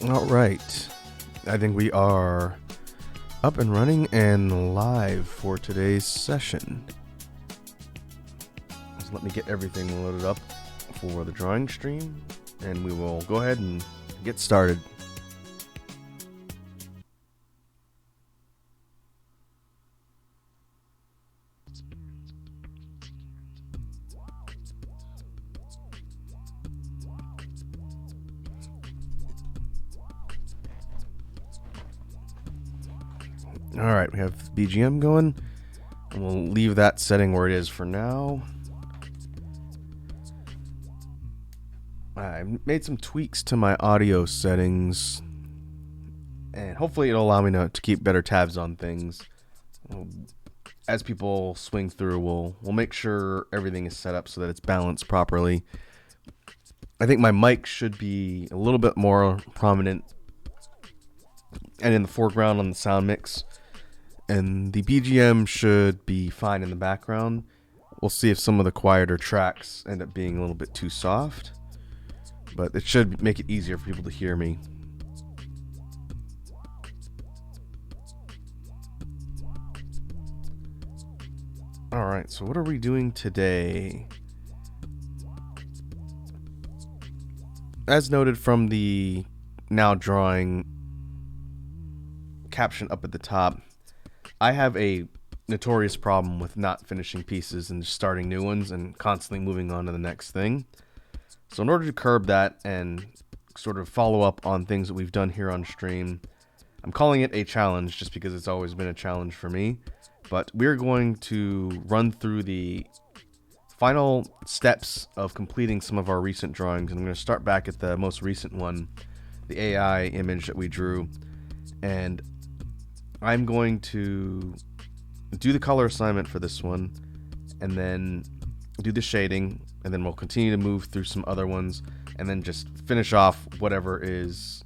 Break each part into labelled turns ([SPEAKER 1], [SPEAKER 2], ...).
[SPEAKER 1] All right. I think we are up and running and live for today's session. So let me get everything loaded up for the drawing stream, and we will go ahead and get started. All right, we have BGM going, and we'll leave that setting where it is for now. I made some tweaks to my audio settings, and hopefully it'll allow me to keep better tabs on things. As people swing through, we'll make sure everything is set up so that it's balanced properly. I think my mic should be a little bit more prominent and in the foreground on the sound mix, and the BGM should be fine in the background. We'll see if some of the quieter tracks end up being a little bit too soft, but it should make it easier for people to hear me. Alright, so what are we doing today? As noted from the now drawing caption up at the top, I have a notorious problem with not finishing pieces and just starting new ones and constantly moving on to the next thing. So in order to curb that and sort of follow up on things that we've done here on stream, I'm calling it a challenge just because it's always been a challenge for me. But we're going to run through the final steps of completing some of our recent drawings. And I'm going to start back at the most recent one, the AI image that we drew. And I'm going to do the color assignment for this one, and then do the shading, and then we'll continue to move through some other ones, and then just finish off whatever is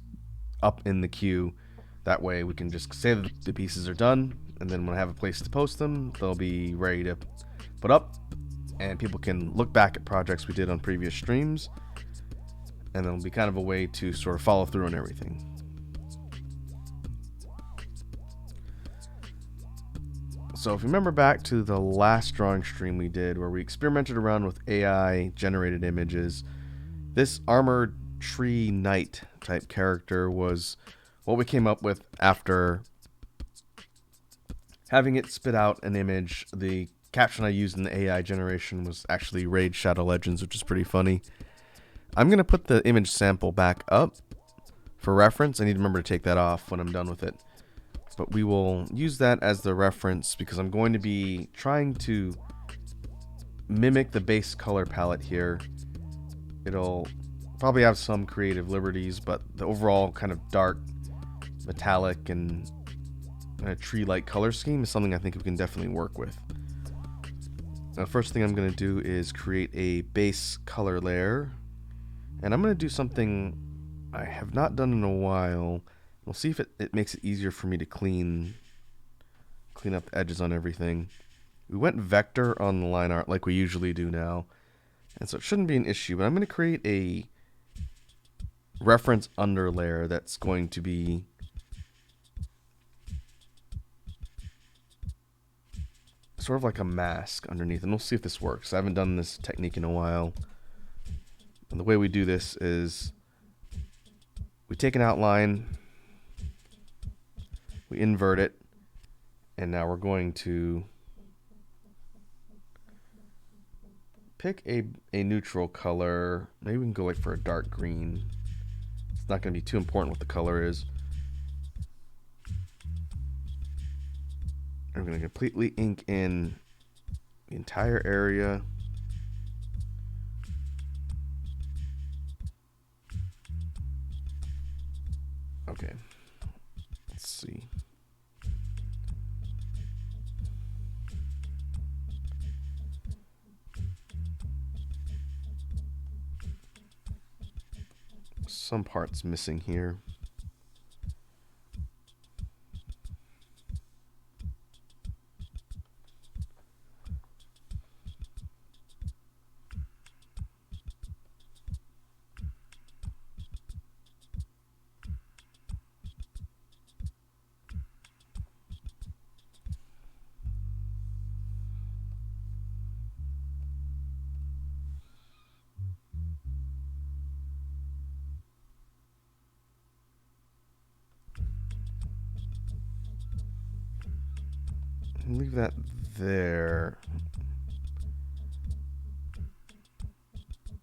[SPEAKER 1] up in the queue. That way we can just say that the pieces are done, and then when I have a place to post them, they'll be ready to put up, and people can look back at projects we did on previous streams, and it'll be kind of a way to sort of follow through on everything. So if you remember back to the last drawing stream we did where we experimented around with AI generated images, this armored tree knight type character was what we came up with after having it spit out an image. The caption I used in the AI generation was actually Raid Shadow Legends, which is pretty funny. I'm going to put the image sample back up for reference. I need to remember to take that off when I'm done with it. But we will use that as the reference because I'm going to be trying to mimic the base color palette here. It'll probably have some creative liberties, but the overall kind of dark, metallic, and tree-like color scheme is something I think we can definitely work with. Now, first thing I'm going to do is create a base color layer. And I'm going to do something I have not done in a while. We'll see if it makes it easier for me to clean up the edges on everything. We went vector on the line art like we usually do now, and so it shouldn't be an issue, but I'm going to create a reference underlayer that's going to be sort of like a mask underneath, and we'll see if this works. I haven't done this technique in a while. And the way we do this is we take an outline, we invert it, and now we're going to pick a neutral color. Maybe we can go like for a dark green. It's not going to be too important what the color is. I'm going to completely ink in the entire area. Okay, let's see. Some parts missing here. leave that there.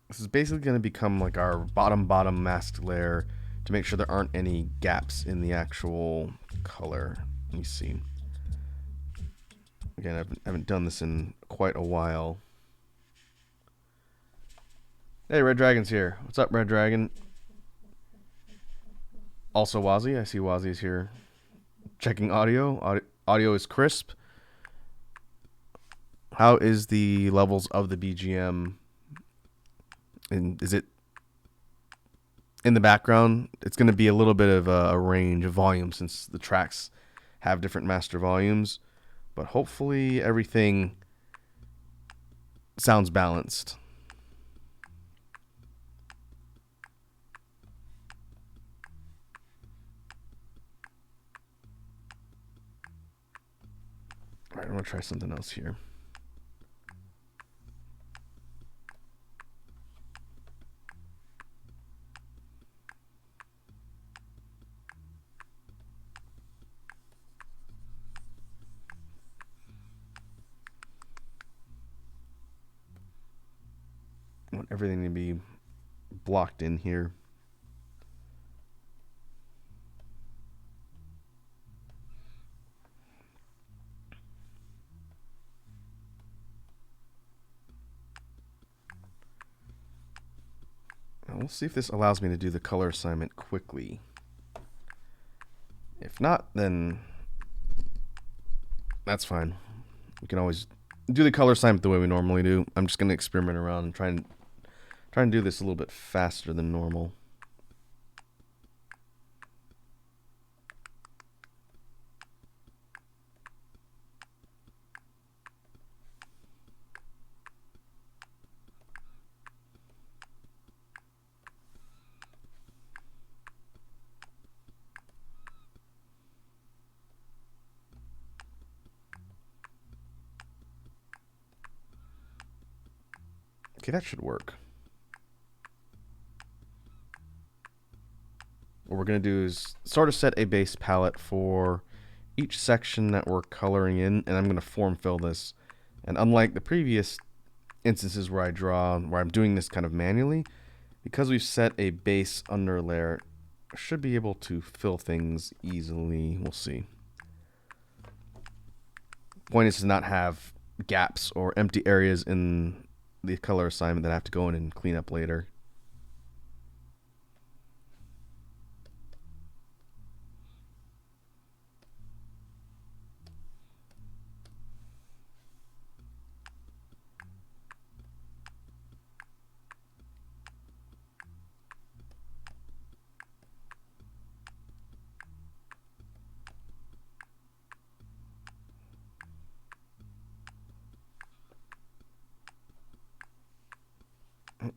[SPEAKER 1] This is basically going to become like our bottom masked layer to make sure there aren't any gaps in the actual color. Let me see. Again, I haven't done this in quite a while. Hey, Red Dragon's here. What's up, Red Dragon? Also, Wazzy. I see Wazzy's here. Checking audio. Audio is crisp. How is the levels of the BGM? And is it in the background? It's going to be a little bit of a range of volume since the tracks have different master volumes. But hopefully everything sounds balanced. All right, I'm going to try something else here. I want everything to be blocked in here. Now we'll see if this allows me to do the color assignment quickly. If not, then that's fine. We can always do the color assignment the way we normally do. I'm just going to experiment around and try and do this a little bit faster than normal. Okay, that should work. What we're going to do is sort of set a base palette for each section that we're coloring in, and I'm going to form fill this. And unlike the previous instances where I'm doing this kind of manually, because we've set a base under layer, I should be able to fill things easily. We'll see. Point is to not have gaps or empty areas in the color assignment that I have to go in and clean up later.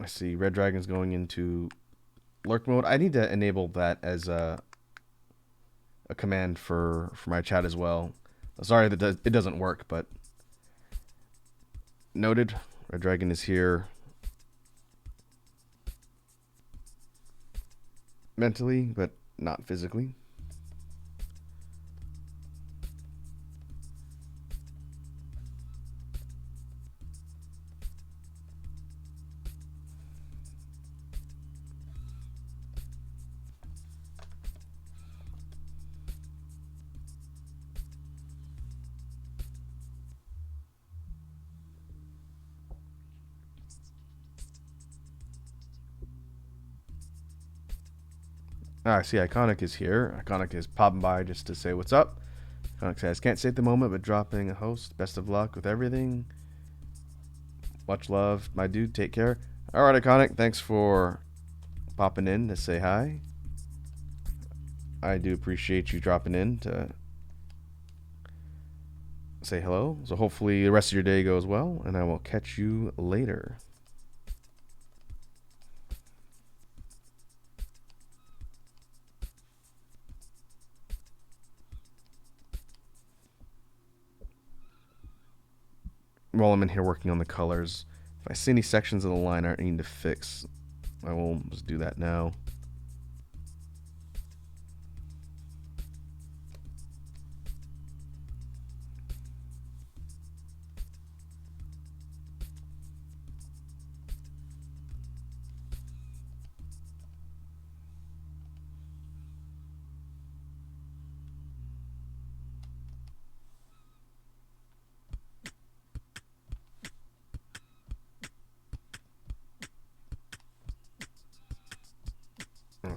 [SPEAKER 1] I see Red Dragon's going into lurk mode. I need to enable that as a command for my chat as well. Sorry that it doesn't work, but noted. Red Dragon is here mentally, but not physically. I see Iconic is here. Iconic is popping by just to say what's up. Iconic says, can't say at the moment, but dropping a host. Best of luck with everything. Much love, my dude. Take care. All right, Iconic. Thanks for popping in to say hi. I do appreciate you dropping in to say hello. So hopefully the rest of your day goes well, and I will catch you later. While I'm in here working on the colors, if I see any sections of the line art I need to fix, I will just do that now.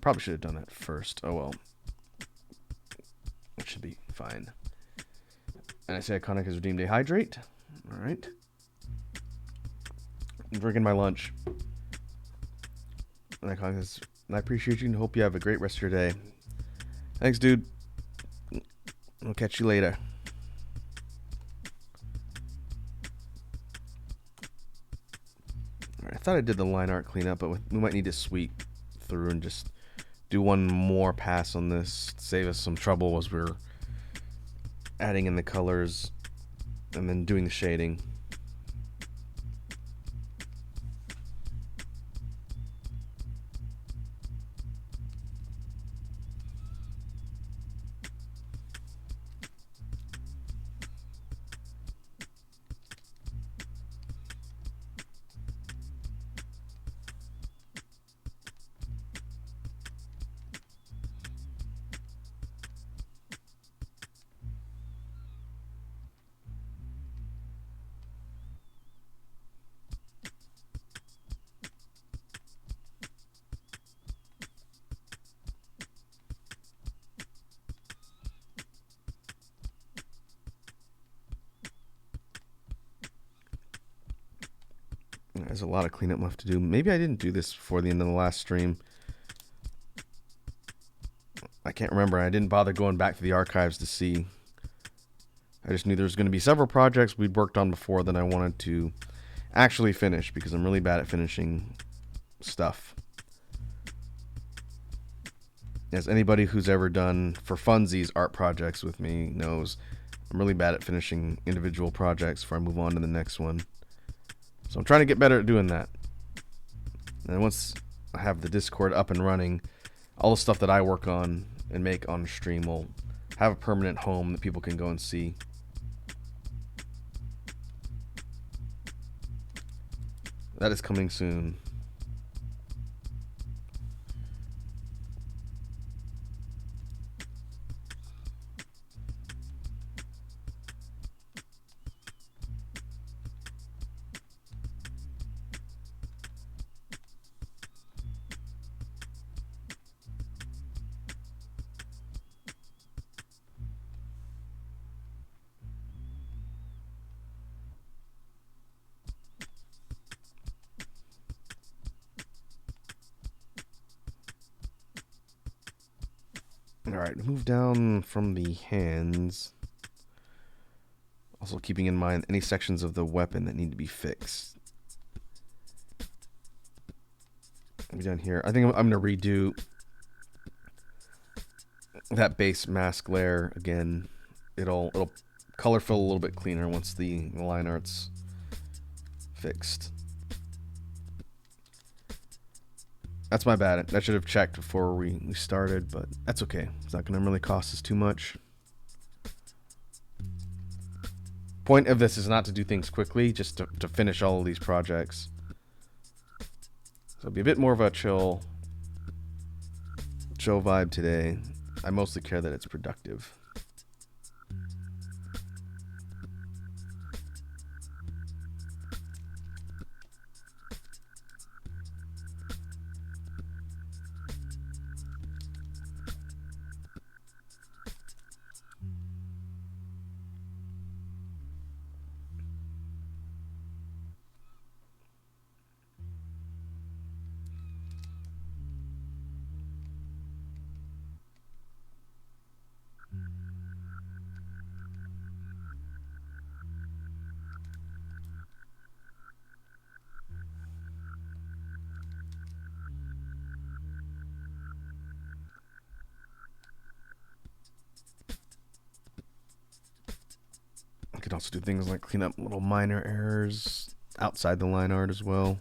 [SPEAKER 1] probably should have done that first. Oh well. It should be fine. And I say Iconic has redeemed a hydrate. Alright. I'm drinking my lunch. And Iconic says, I appreciate you and hope you have a great rest of your day. Thanks, dude. I'll catch you later. Alright, I thought I did the line art cleanup, but we might need to sweep through and just do one more pass on this. Save us some trouble as we're adding in the colors and then doing the shading. There's a lot of cleanup left to do. Maybe I didn't do this before the end of the last stream. I can't remember. I didn't bother going back to the archives to see. I just knew there was going to be several projects we'd worked on before that I wanted to actually finish because I'm really bad at finishing stuff. As anybody who's ever done for funsies art projects with me knows, I'm really bad at finishing individual projects before I move on to the next one. So I'm trying to get better at doing that. And once I have the Discord up and running, all the stuff that I work on and make on stream will have a permanent home that people can go and see. That is coming soon. Alright, move down from the hands. Also keeping in mind any sections of the weapon that need to be fixed. Maybe down here. I think I'm going to redo that base mask layer again. It'll color fill a little bit cleaner once the line art's fixed. That's my bad. I should have checked before we started, but that's okay. It's not going to really cost us too much. Point of this is not to do things quickly, just to finish all of these projects. So it'll be a bit more of a chill vibe today. I mostly care that it's productive. I could also do things like clean up little minor errors outside the line art as well.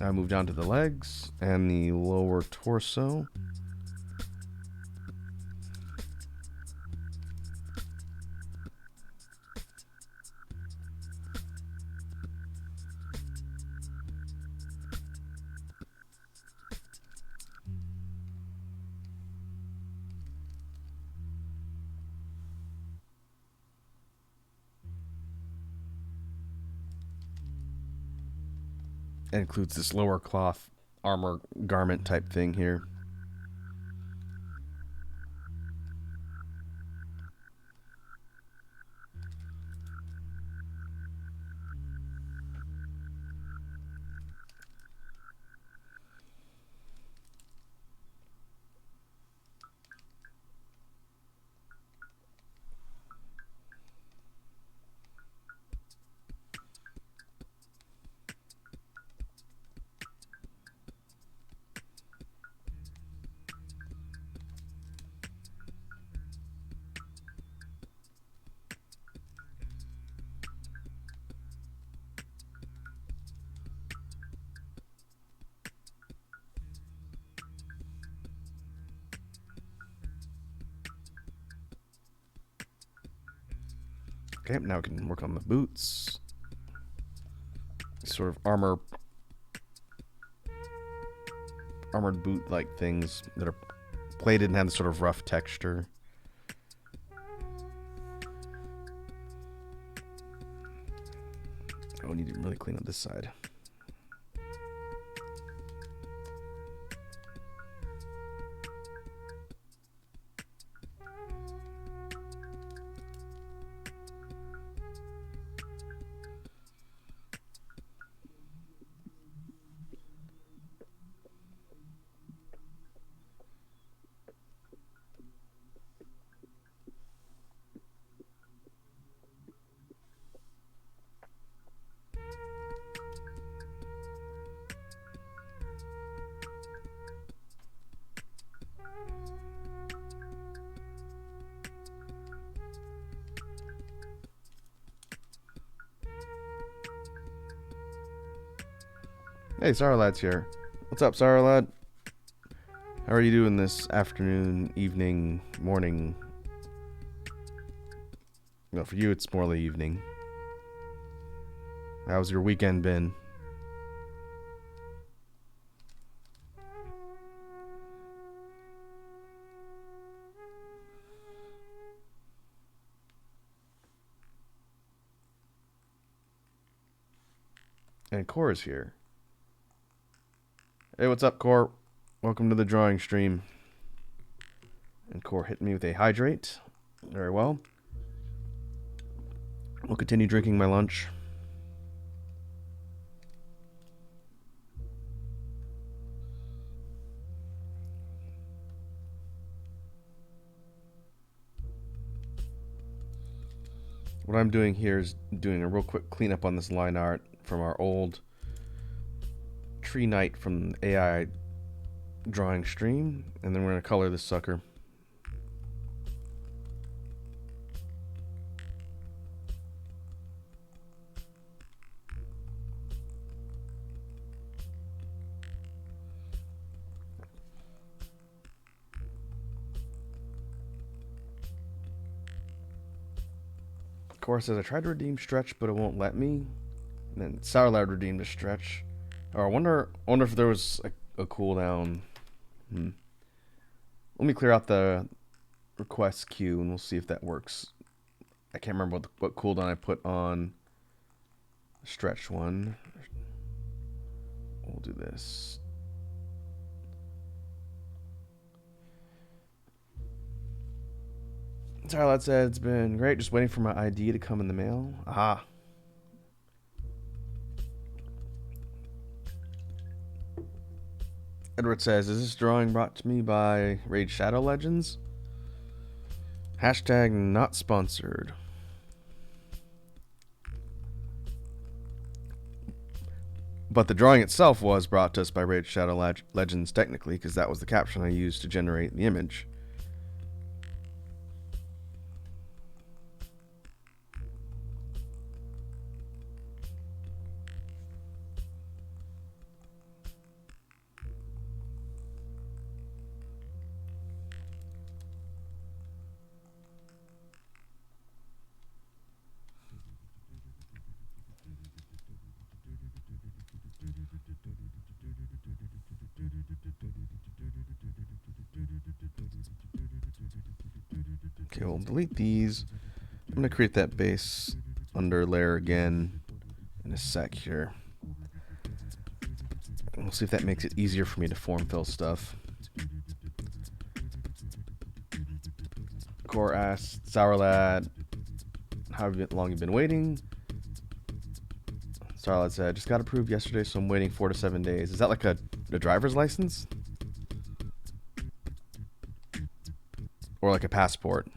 [SPEAKER 1] I move down to the legs and the lower torso. It includes this lower cloth armor garment type thing here. Okay, now we can work on the boots. Sort of armored boot-like things that are plated and have this sort of rough texture. Oh, we need to really clean up this side. Hey, Sarlad's here. What's up, Sarlad? How are you doing this afternoon, evening, morning? No, for you it's more the evening. How's your weekend been? And Core is here. Hey, what's up, Core? Welcome to the drawing stream. And Core hit me with a hydrate. Very well. We'll continue drinking my lunch. What I'm doing here is doing a real quick cleanup on this line art from our old Tree Knight from AI drawing stream, and then we're going to color this sucker. Cora says, I tried to redeem Stretch, but it won't let me. And then Sourloud redeemed a Stretch. Oh, I wonder if there was a cooldown. Let me clear out the request queue and we'll see if that works. I can't remember what cooldown I put on Stretch one. We'll do this. Sourloud said, it's been great, just waiting for my ID to come in the mail. Aha. Edward says, is this drawing brought to me by Raid Shadow Legends? Hashtag not sponsored. But the drawing itself was brought to us by Raid Shadow Legends technically, because that was the caption I used to generate the image. Okay, we'll delete these. I'm going to create that base under layer again in a sec here. And we'll see if that makes it easier for me to form fill stuff. Core asks, Sourlad, how long you've been waiting? Sourlad said, just got approved yesterday, so I'm waiting 4 to 7 days. Is that like a driver's license? Or like a passport?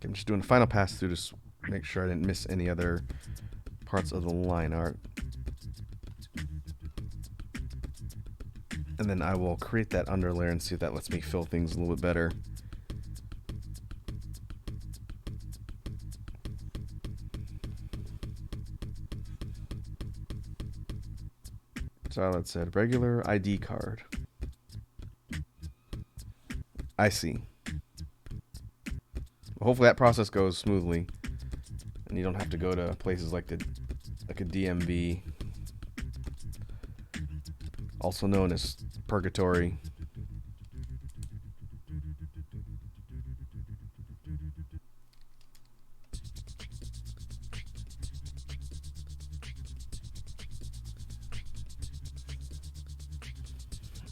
[SPEAKER 1] I'm just doing a final pass through to make sure I didn't miss any other parts of the line art. And then I will create that underlayer and see if that lets me fill things a little bit better. So that said regular ID card. I see. Well, hopefully that process goes smoothly, and you don't have to go to places like a DMV, also known as purgatory.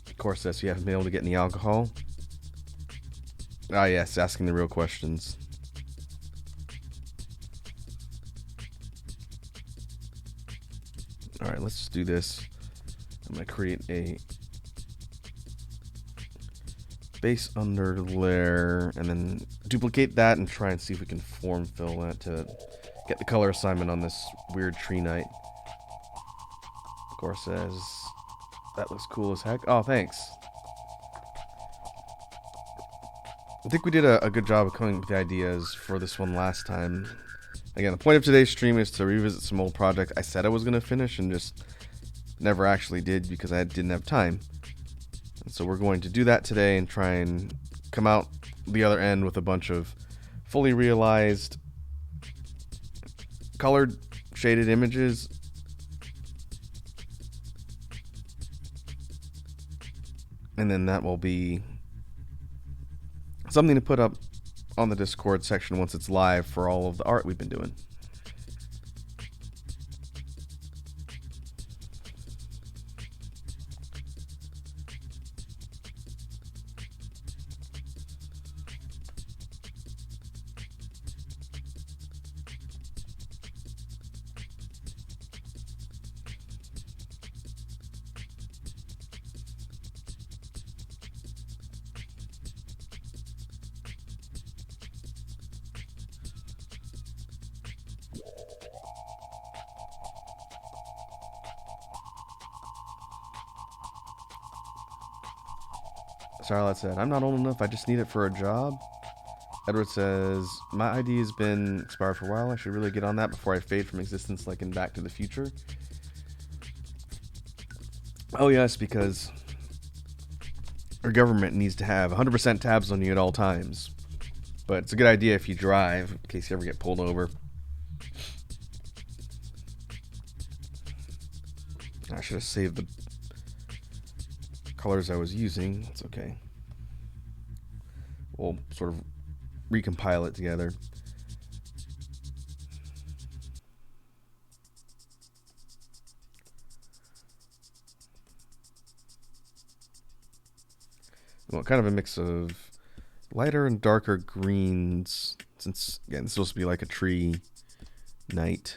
[SPEAKER 1] Of course, says you haven't been able to get any alcohol. Ah, yes, asking the real questions. Alright, let's do this. I'm going to create a base under layer and then duplicate that and try and see if we can form fill that to get the color assignment on this weird tree knight. Of course, says that looks cool as heck. Oh, thanks. I think we did a good job of coming up with the ideas for this one last time. Again, the point of today's stream is to revisit some old projects I said I was going to finish and just never actually did because I didn't have time. And so we're going to do that today and try and come out the other end with a bunch of fully realized, colored, shaded images. And then that will be something to put up on the Discord section once it's live for all of the art we've been doing. Starlight said, I'm not old enough, I just need it for a job. Edward says, my ID has been expired for a while. I should really get on that before I fade from existence like in Back to the Future. Oh yes, because our government needs to have 100% tabs on you at all times. But it's a good idea if you drive, in case you ever get pulled over. I should have saved the colors I was using. It's okay. We'll sort of recompile it together. Well, kind of a mix of lighter and darker greens, since again it's supposed to be like a tree night.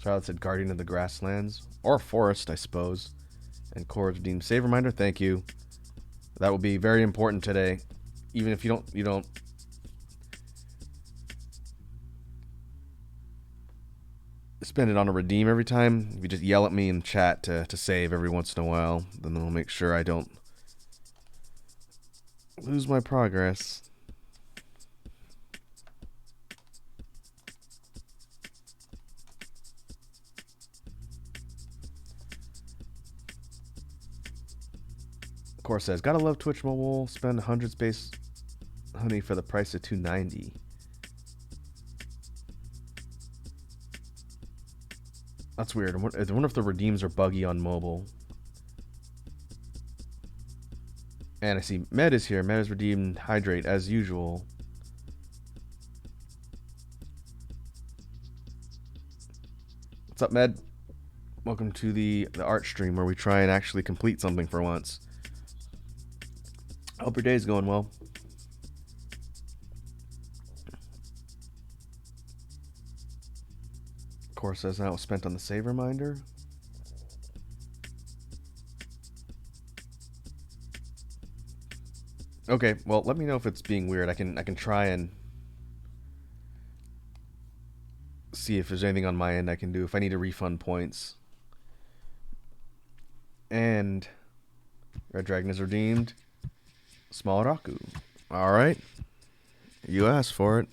[SPEAKER 1] Charlotte said Guardian of the Grasslands. Or Forest, I suppose. And Core redeemed Save Reminder. Thank you. That will be very important today. Even if you don't spend it on a redeem every time. If you just yell at me in chat to save every once in a while, then I'll make sure I don't lose my progress. Core says, gotta love Twitch Mobile. Spend 100 space honey for the price of $2.90. That's weird. I wonder if the redeems are buggy on mobile. And I see Med is here. Med is redeemed Hydrate as usual. What's up, Med? Welcome to the art stream where we try and actually complete something for once. I hope your day's going well. Core says that was spent on the save reminder. Okay, well, let me know if it's being weird. I can try and see if there's anything on my end I can do if I need to refund points. And Red Dragon is redeemed. Small Raku. All right. You asked for it.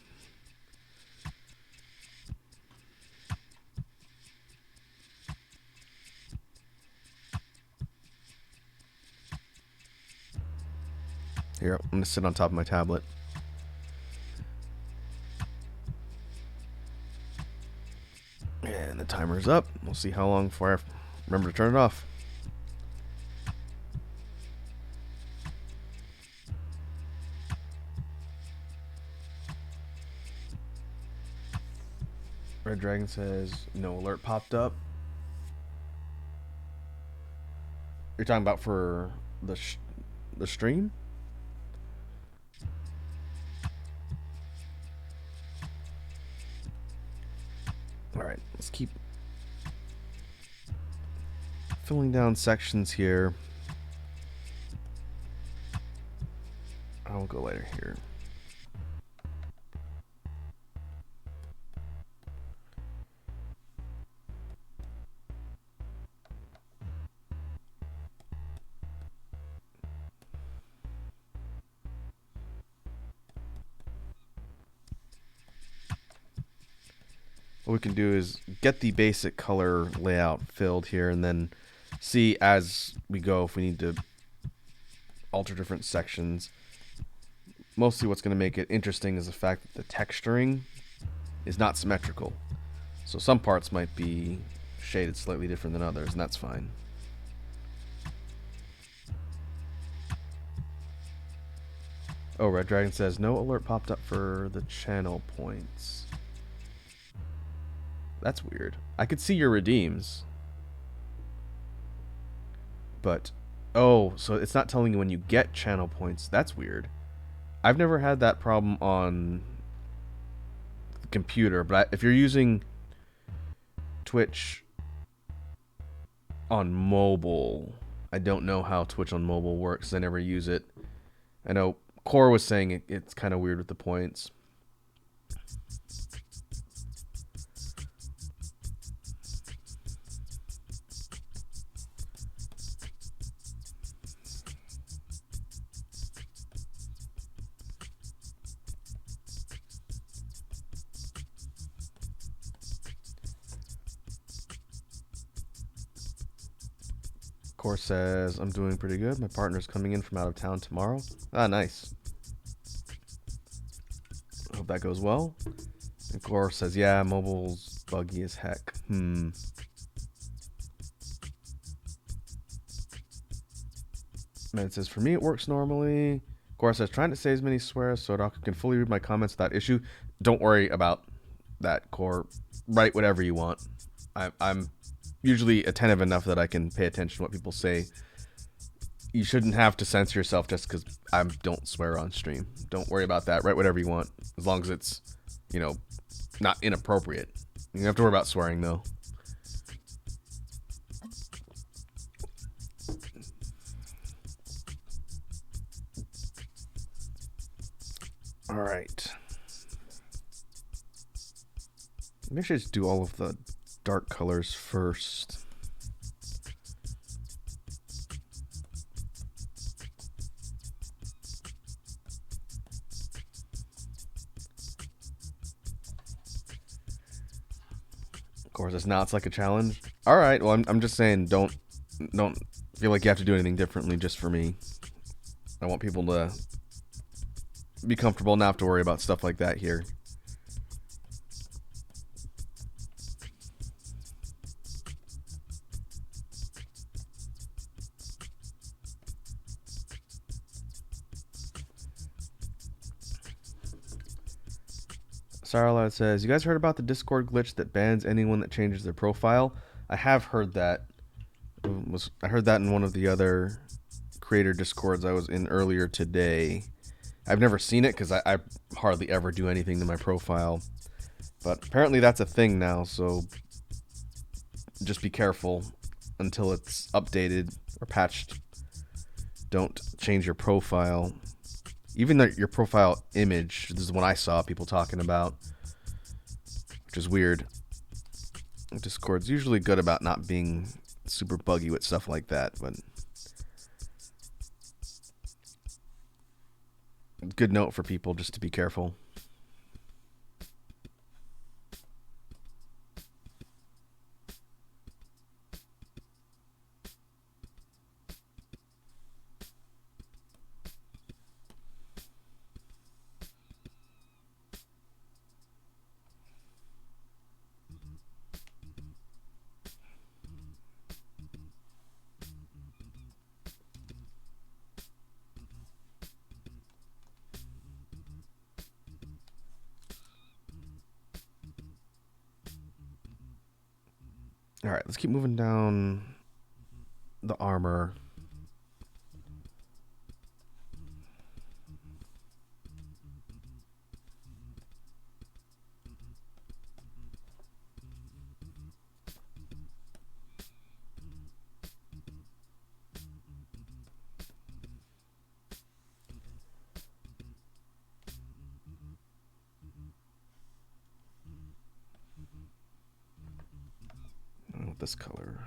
[SPEAKER 1] Here, I'm going to sit on top of my tablet. And the timer's up. We'll see how long before I remember to turn it off. Red Dragon says, no alert popped up. You're talking about for the stream? Alright, let's keep filling down sections here. I'll go later here. What we can do is get the basic color layout filled here and then see as we go if we need to alter different sections. Mostly what's going to make it interesting is the fact that the texturing is not symmetrical. So some parts might be shaded slightly different than others, and that's fine. Oh, Red Dragon says, no alert popped up for the channel points. That's weird. I could see your redeems. But, oh, so it's not telling you when you get channel points. That's weird. I've never had that problem on the computer, but if you're using Twitch on mobile, I don't know how Twitch on mobile works. I never use it. I know Core was saying it's kind of weird with the points. Core says, I'm doing pretty good. My partner's coming in from out of town tomorrow. Ah, nice. Hope that goes well. And Core says, yeah, mobile's buggy as heck. Man says, for me, it works normally. Core says, trying to say as many swears so Doc can fully read my comments without issue. Don't worry about that, Core. Write whatever you want. I'm usually attentive enough that I can pay attention to what people say. You shouldn't have to censor yourself just because I don't swear on stream. Don't worry about that. Write whatever you want, as long as it's, not inappropriate. You don't have to worry about swearing, though. All right. Maybe I should just do all of the dark colors first. Of course, it's not. It's like a challenge. All right. Well, I'm just saying, don't feel like you have to do anything differently just for me. I want people to be comfortable, not have to worry about stuff like that here. Sarala says, "You guys heard about the Discord glitch that bans anyone that changes their profile?" I have heard that. I heard that in one of the other creator Discords I was in earlier today. I've never seen it because I hardly ever do anything to my profile. But apparently that's a thing now, so just be careful until it's updated or patched. Don't change your profile. Even your profile image, this is what I saw people talking about, which is weird. Discord's usually good about not being super buggy with stuff like that, but good note for people just to be careful. All right, let's keep moving down the armor. Oh, this color.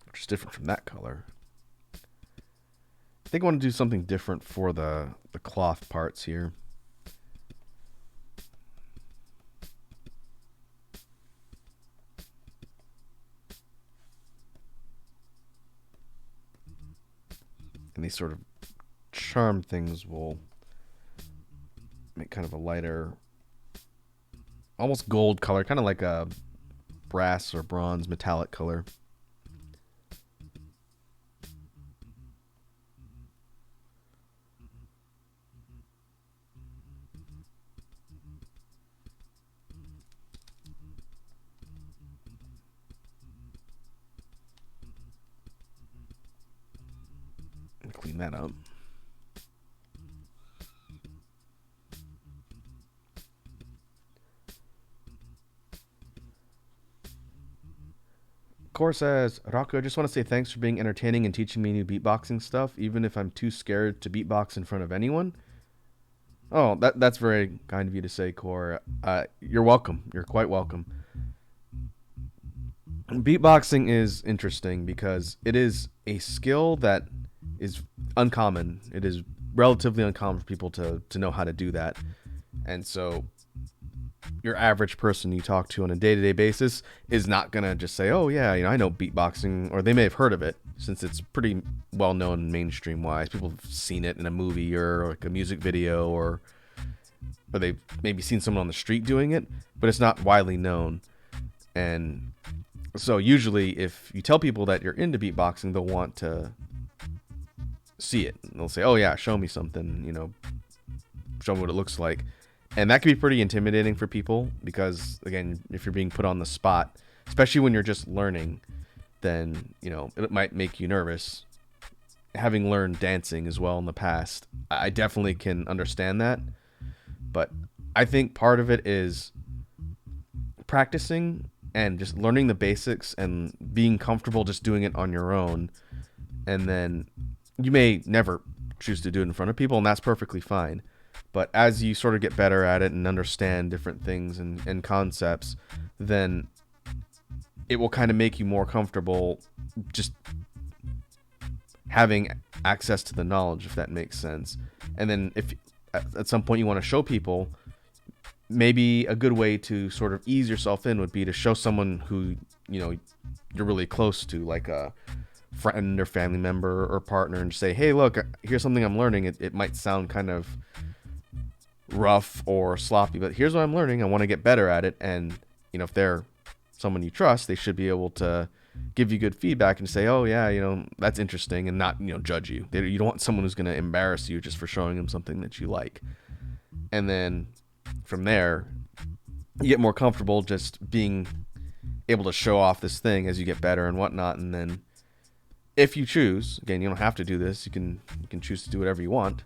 [SPEAKER 1] Which is different from that color. I think I want to do something different for the cloth parts here. And these sort of charm things will make kind of a lighter, almost gold color, kind of like a brass or bronze metallic color. Clean that up. Core says, Rocco, I just want to say thanks for being entertaining and teaching me new beatboxing stuff, even if I'm too scared to beatbox in front of anyone. Oh, that's very kind of you to say, Core. You're welcome. You're quite welcome. Beatboxing is interesting because it is a skill that is uncommon. It is relatively uncommon for people to know how to do that. And so your average person you talk to on a day-to-day basis is not going to just say, oh, yeah, I know beatboxing, or they may have heard of it since it's pretty well-known mainstream-wise. People have seen it in a movie or like a music video, or they've maybe seen someone on the street doing it, but it's not widely known. And so usually if you tell people that you're into beatboxing, they'll want to see it. They'll say, oh yeah, show me something, show me what it looks like. And that can be pretty intimidating for people because, again, if you're being put on the spot, especially when you're just learning, then, it might make you nervous. Having learned dancing as well in the past, I definitely can understand that. But I think part of it is practicing and just learning the basics and being comfortable just doing it on your own. And then you may never choose to do it in front of people, and that's perfectly fine. But as you sort of get better at it and understand different things and concepts, then it will kind of make you more comfortable just having access to the knowledge, if that makes sense. And then if at some point you want to show people, maybe a good way to sort of ease yourself in would be to show someone who, you're really close to, like a friend or family member or partner, and say, hey, look, here's something I'm learning. It might sound kind of rough or sloppy, but here's what I'm learning. I want to get better at it. And, if they're someone you trust, they should be able to give you good feedback and say, oh yeah, that's interesting, and not, judge you. You don't want someone who's going to embarrass you just for showing them something that you like. And then from there, you get more comfortable just being able to show off this thing as you get better and whatnot. And then if you choose, again, you don't have to do this. You can choose to do whatever you want.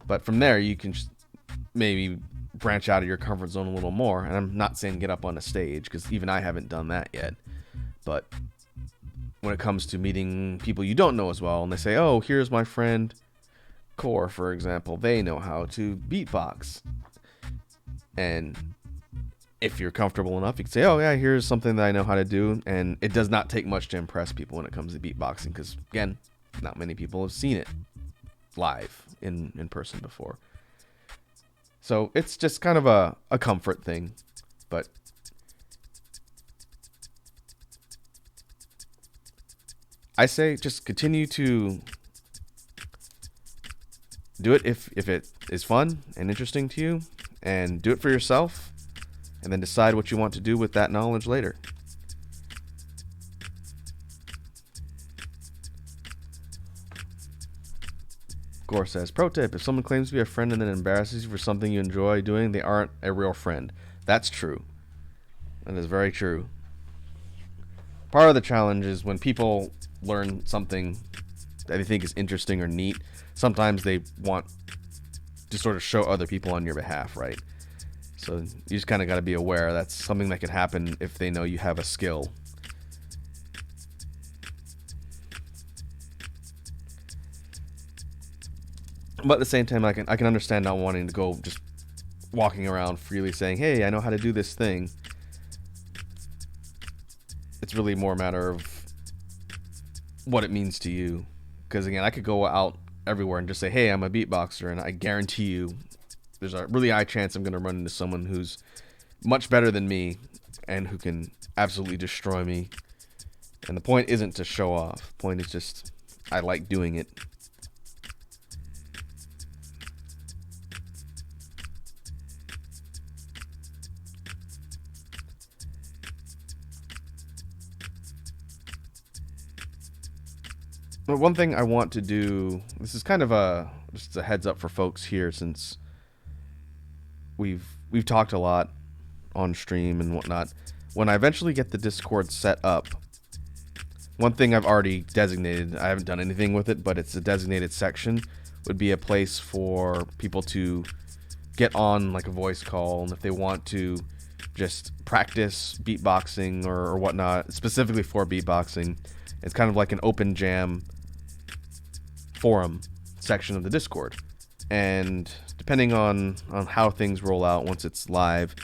[SPEAKER 1] But from there, you can maybe branch out of your comfort zone a little more. And I'm not saying get up on a stage, because even I haven't done that yet. But when it comes to meeting people you don't know as well, and they say, oh, here's my friend Core, for example, they know how to beatbox. And if you're comfortable enough, you can say, oh yeah, here's something that I know how to do. And it does not take much to impress people when it comes to beatboxing, because again, not many people have seen it live in person before. So it's just kind of a comfort thing. But I say just continue to do it if it is fun and interesting to you, and do it for yourself, and then decide what you want to do with that knowledge later. Gore says, pro tip, if someone claims to be a friend and then embarrasses you for something you enjoy doing, they aren't a real friend. That's true. That is very true. Part of the challenge is when people learn something that they think is interesting or neat, sometimes they want to sort of show other people on your behalf, right? So you just kind of got to be aware that's something that could happen if they know you have a skill. But at the same time, I can understand not wanting to go just walking around freely saying, hey, I know how to do this thing. It's really more a matter of what it means to you. Because again, I could go out everywhere and just say, hey, I'm a beatboxer, and I guarantee you there's a really high chance I'm going to run into someone who's much better than me and who can absolutely destroy me. And the point isn't to show off. The point is just I like doing it. But one thing I want to do, this is kind of just a heads up for folks here, since we've talked a lot on stream and whatnot. When I eventually get the Discord set up, one thing I've already designated, I haven't done anything with it, but it's a designated section, would be a place for people to get on like a voice call, and if they want to just practice beatboxing or whatnot, specifically for beatboxing, it's kind of like an open jam forum section of the Discord. And depending on how things roll out once it's live,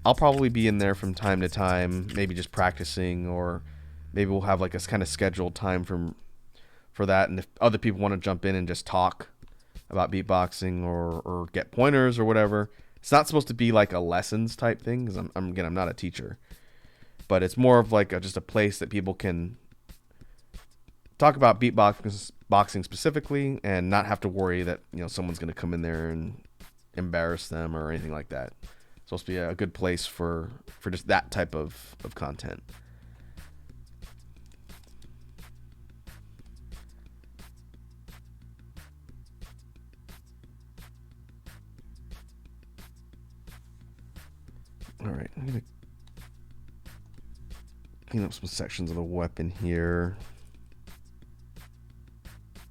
[SPEAKER 1] I'll probably be in there from time to time, maybe just practicing, or maybe we'll have like a kind of scheduled time for that. And if other people want to jump in and just talk about beatboxing or get pointers or whatever, it's not supposed to be like a lessons type thing, because I'm not a teacher, but it's more of like just a place that people can talk about beatboxing specifically and not have to worry that someone's going to come in there and embarrass them or anything like that. It's supposed to be a good place for just that type of content. Alright, I'm going to clean up some sections of the weapon here.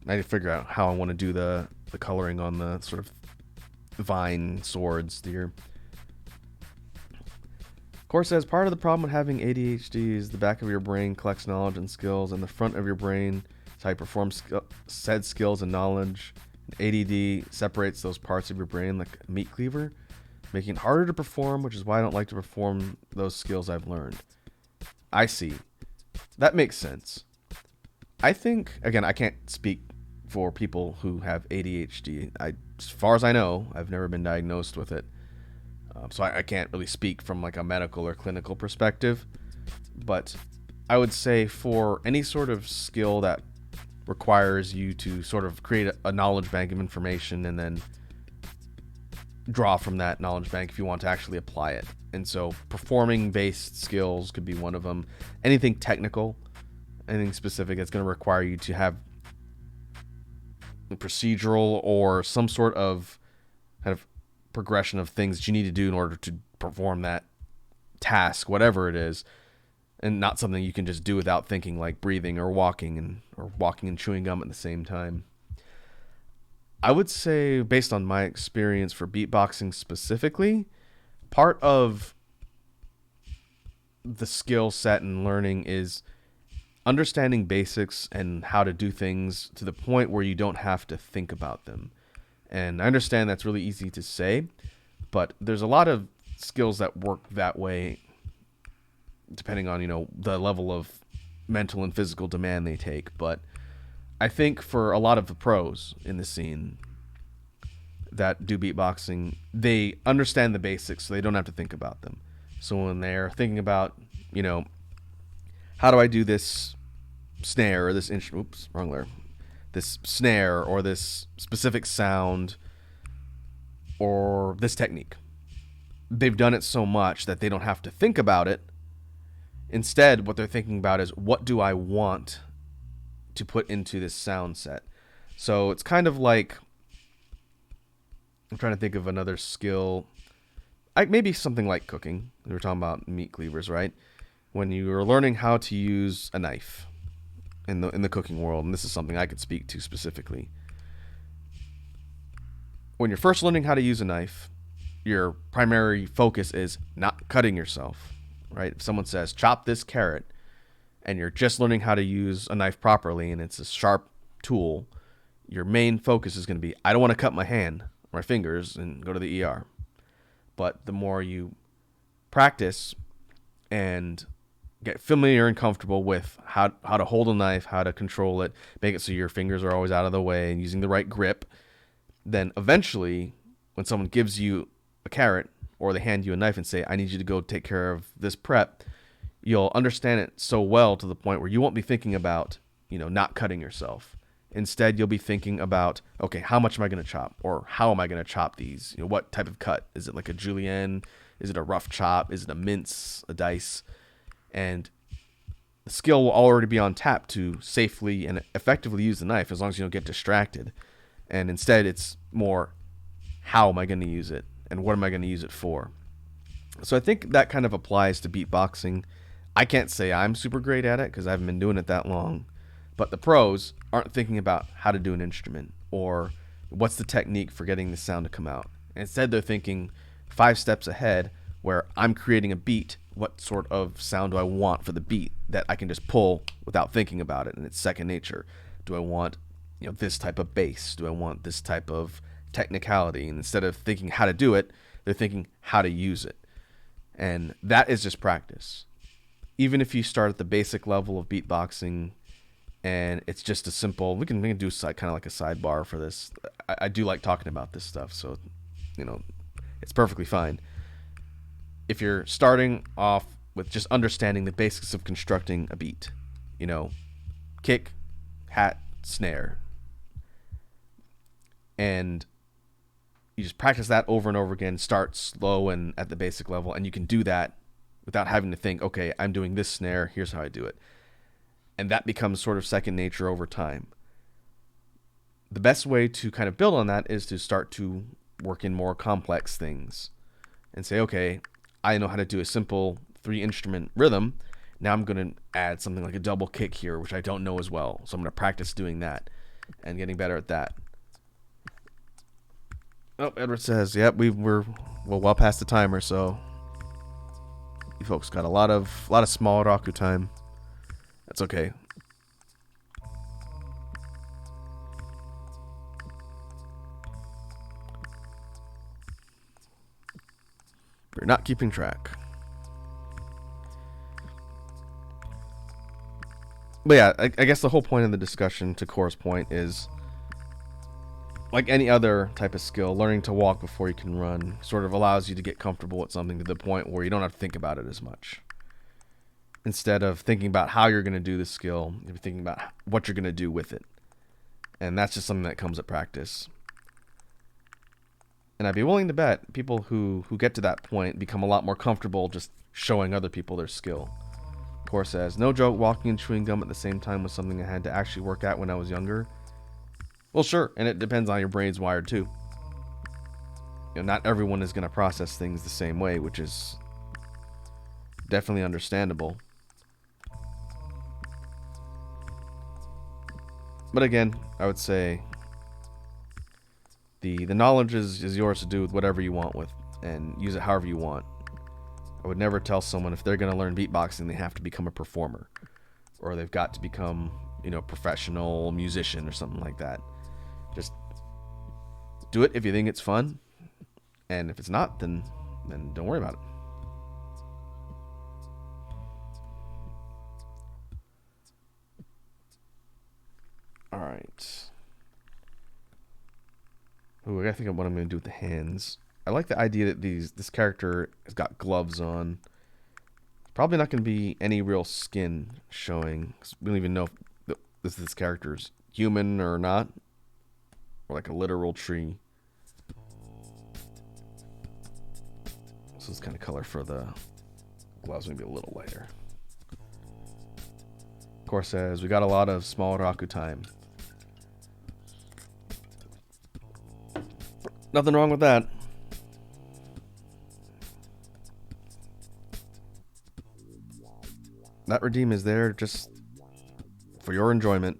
[SPEAKER 1] I need to figure out how I want to do the coloring on the sort of vine swords here. Of course, as part of the problem with having ADHD is the back of your brain collects knowledge and skills, and the front of your brain is how you perform said skills and knowledge. ADD separates those parts of your brain like a meat cleaver, making it harder to perform, which is why I don't like to perform those skills I've learned. I see. That makes sense. I think, again, I can't speak for people who have ADHD. As far as I know, I've never been diagnosed with it. So I can't really speak from like a medical or clinical perspective. But I would say for any sort of skill that requires you to sort of create a knowledge bank of information and then draw from that knowledge bank if you want to actually apply it. And so performing based skills could be one of them. Anything technical, anything specific that's going to require you to have procedural or some sort of kind of progression of things that you need to do in order to perform that task, whatever it is, and not something you can just do without thinking, like breathing or walking and chewing gum at the same time. I would say, based on my experience for beatboxing specifically, part of the skill set and learning is understanding basics and how to do things to the point where you don't have to think about them. And I understand that's really easy to say, but there's a lot of skills that work that way depending on, the level of mental and physical demand they take. But I think for a lot of the pros in the scene that do beatboxing, they understand the basics, so they don't have to think about them. So when they're thinking about, how do I do this snare or this this snare or this specific sound or this technique, they've done it so much that they don't have to think about it. Instead, what they're thinking about is, what do I want to put into this sound set? So it's kind of like, I'm trying to think of another skill. Maybe something like cooking. We were talking about meat cleavers, right? When you are learning how to use a knife in the cooking world, and this is something I could speak to specifically. When you're first learning how to use a knife, your primary focus is not cutting yourself, right? If someone says, chop this carrot, and you're just learning how to use a knife properly, and it's a sharp tool, your main focus is going to be, I don't want to cut my hand or my fingers and go to the ER. But the more you practice and get familiar and comfortable with how to hold a knife, how to control it, make it so your fingers are always out of the way and using the right grip, then eventually when someone gives you a carrot or they hand you a knife and say, I need you to go take care of this prep, you'll understand it so well to the point where you won't be thinking about, not cutting yourself. Instead, you'll be thinking about, okay, how much am I going to chop? Or how am I going to chop these? What type of cut? Is it like a julienne? Is it a rough chop? Is it a mince, a dice? And the skill will already be on tap to safely and effectively use the knife as long as you don't get distracted. And instead, it's more, how am I going to use it? And what am I going to use it for? So I think that kind of applies to beatboxing. I can't say I'm super great at it because I haven't been doing it that long. But the pros aren't thinking about how to do an instrument or what's the technique for getting the sound to come out. Instead, they're thinking 5 steps ahead, where I'm creating a beat. What sort of sound do I want for the beat that I can just pull without thinking about it? And it's second nature. Do I want, this type of bass? Do I want this type of technicality? And instead of thinking how to do it, they're thinking how to use it. And that is just practice. Even if you start at the basic level of beatboxing, and it's just a simple, we can do kind of like a sidebar for this. I do like talking about this stuff, so it's perfectly fine. If you're starting off with just understanding the basics of constructing a beat, kick, hat, snare, and you just practice that over and over again, start slow and at the basic level, and you can do that without having to think, okay, I'm doing this snare, here's how I do it. And that becomes sort of second nature over time. The best way to kind of build on that is to start to work in more complex things and say, okay, I know how to do a simple 3-instrument rhythm. Now I'm going to add something like a double kick here, which I don't know as well. So I'm going to practice doing that and getting better at that. Oh, Edward says, yep, we're well past the timer, so You folks got a lot of small Raku time. That's okay. We're not keeping track. But yeah, I guess the whole point of the discussion, to Core's point, is like any other type of skill, learning to walk before you can run sort of allows you to get comfortable at something to the point where you don't have to think about it as much. Instead of thinking about how you're going to do the skill, you're thinking about what you're going to do with it. And that's just something that comes at practice. And I'd be willing to bet people who get to that point become a lot more comfortable just showing other people their skill. Core says, no joke, walking and chewing gum at the same time was something I had to actually work at when I was younger. Well, sure, and it depends on how your brain's wired too. You know, not everyone is going to process things the same way, which is definitely understandable. But again, I would say the knowledge is yours to do with whatever you want with, and use it however you want. I would never tell someone if they're going to learn beatboxing, they have to become a performer, or they've got to become, you know, a professional musician or something like that. Just do it if you think it's fun, and if it's not, then don't worry about it. All right. Ooh, I gotta think of what I'm gonna do with the hands. I like the idea that this character has got gloves on. Probably not gonna be any real skin showing, 'cause we don't even know if this character's human or not, or like a literal tree. So this kind of color for the gloves, maybe a little lighter. Of course, says we got a lot of small Raku time. Nothing wrong with that. That redeem is there just for your enjoyment.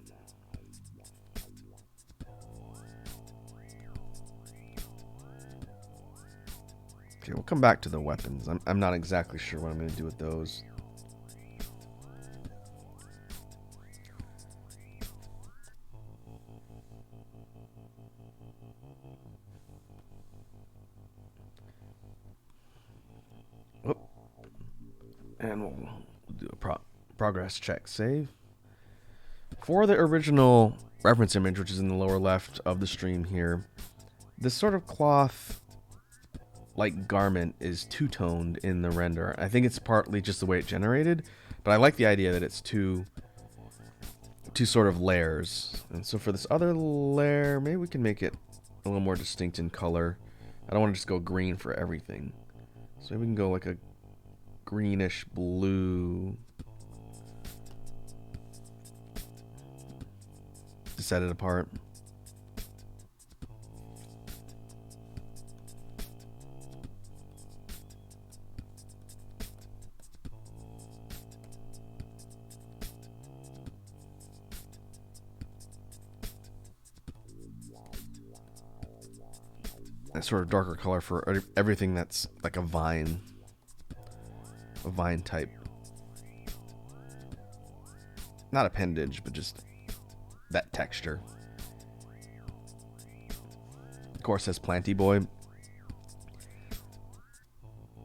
[SPEAKER 1] Okay, we'll come back to the weapons. I'm not exactly sure what I'm going to do with those. Oh. And we'll do a progress check save. For the original reference image, which is in the lower left of the stream here, this sort of cloth like garment is two-toned in the render. I think it's partly just the way it generated, but I like the idea that it's two sort of layers. And so for this other layer, maybe we can make it a little more distinct in color. I don't want to just go green for everything. So maybe we can go like a greenish blue to set it apart. That sort of darker color for everything that's like a vine type, not appendage, but just that texture. Of course, says Planty Boy.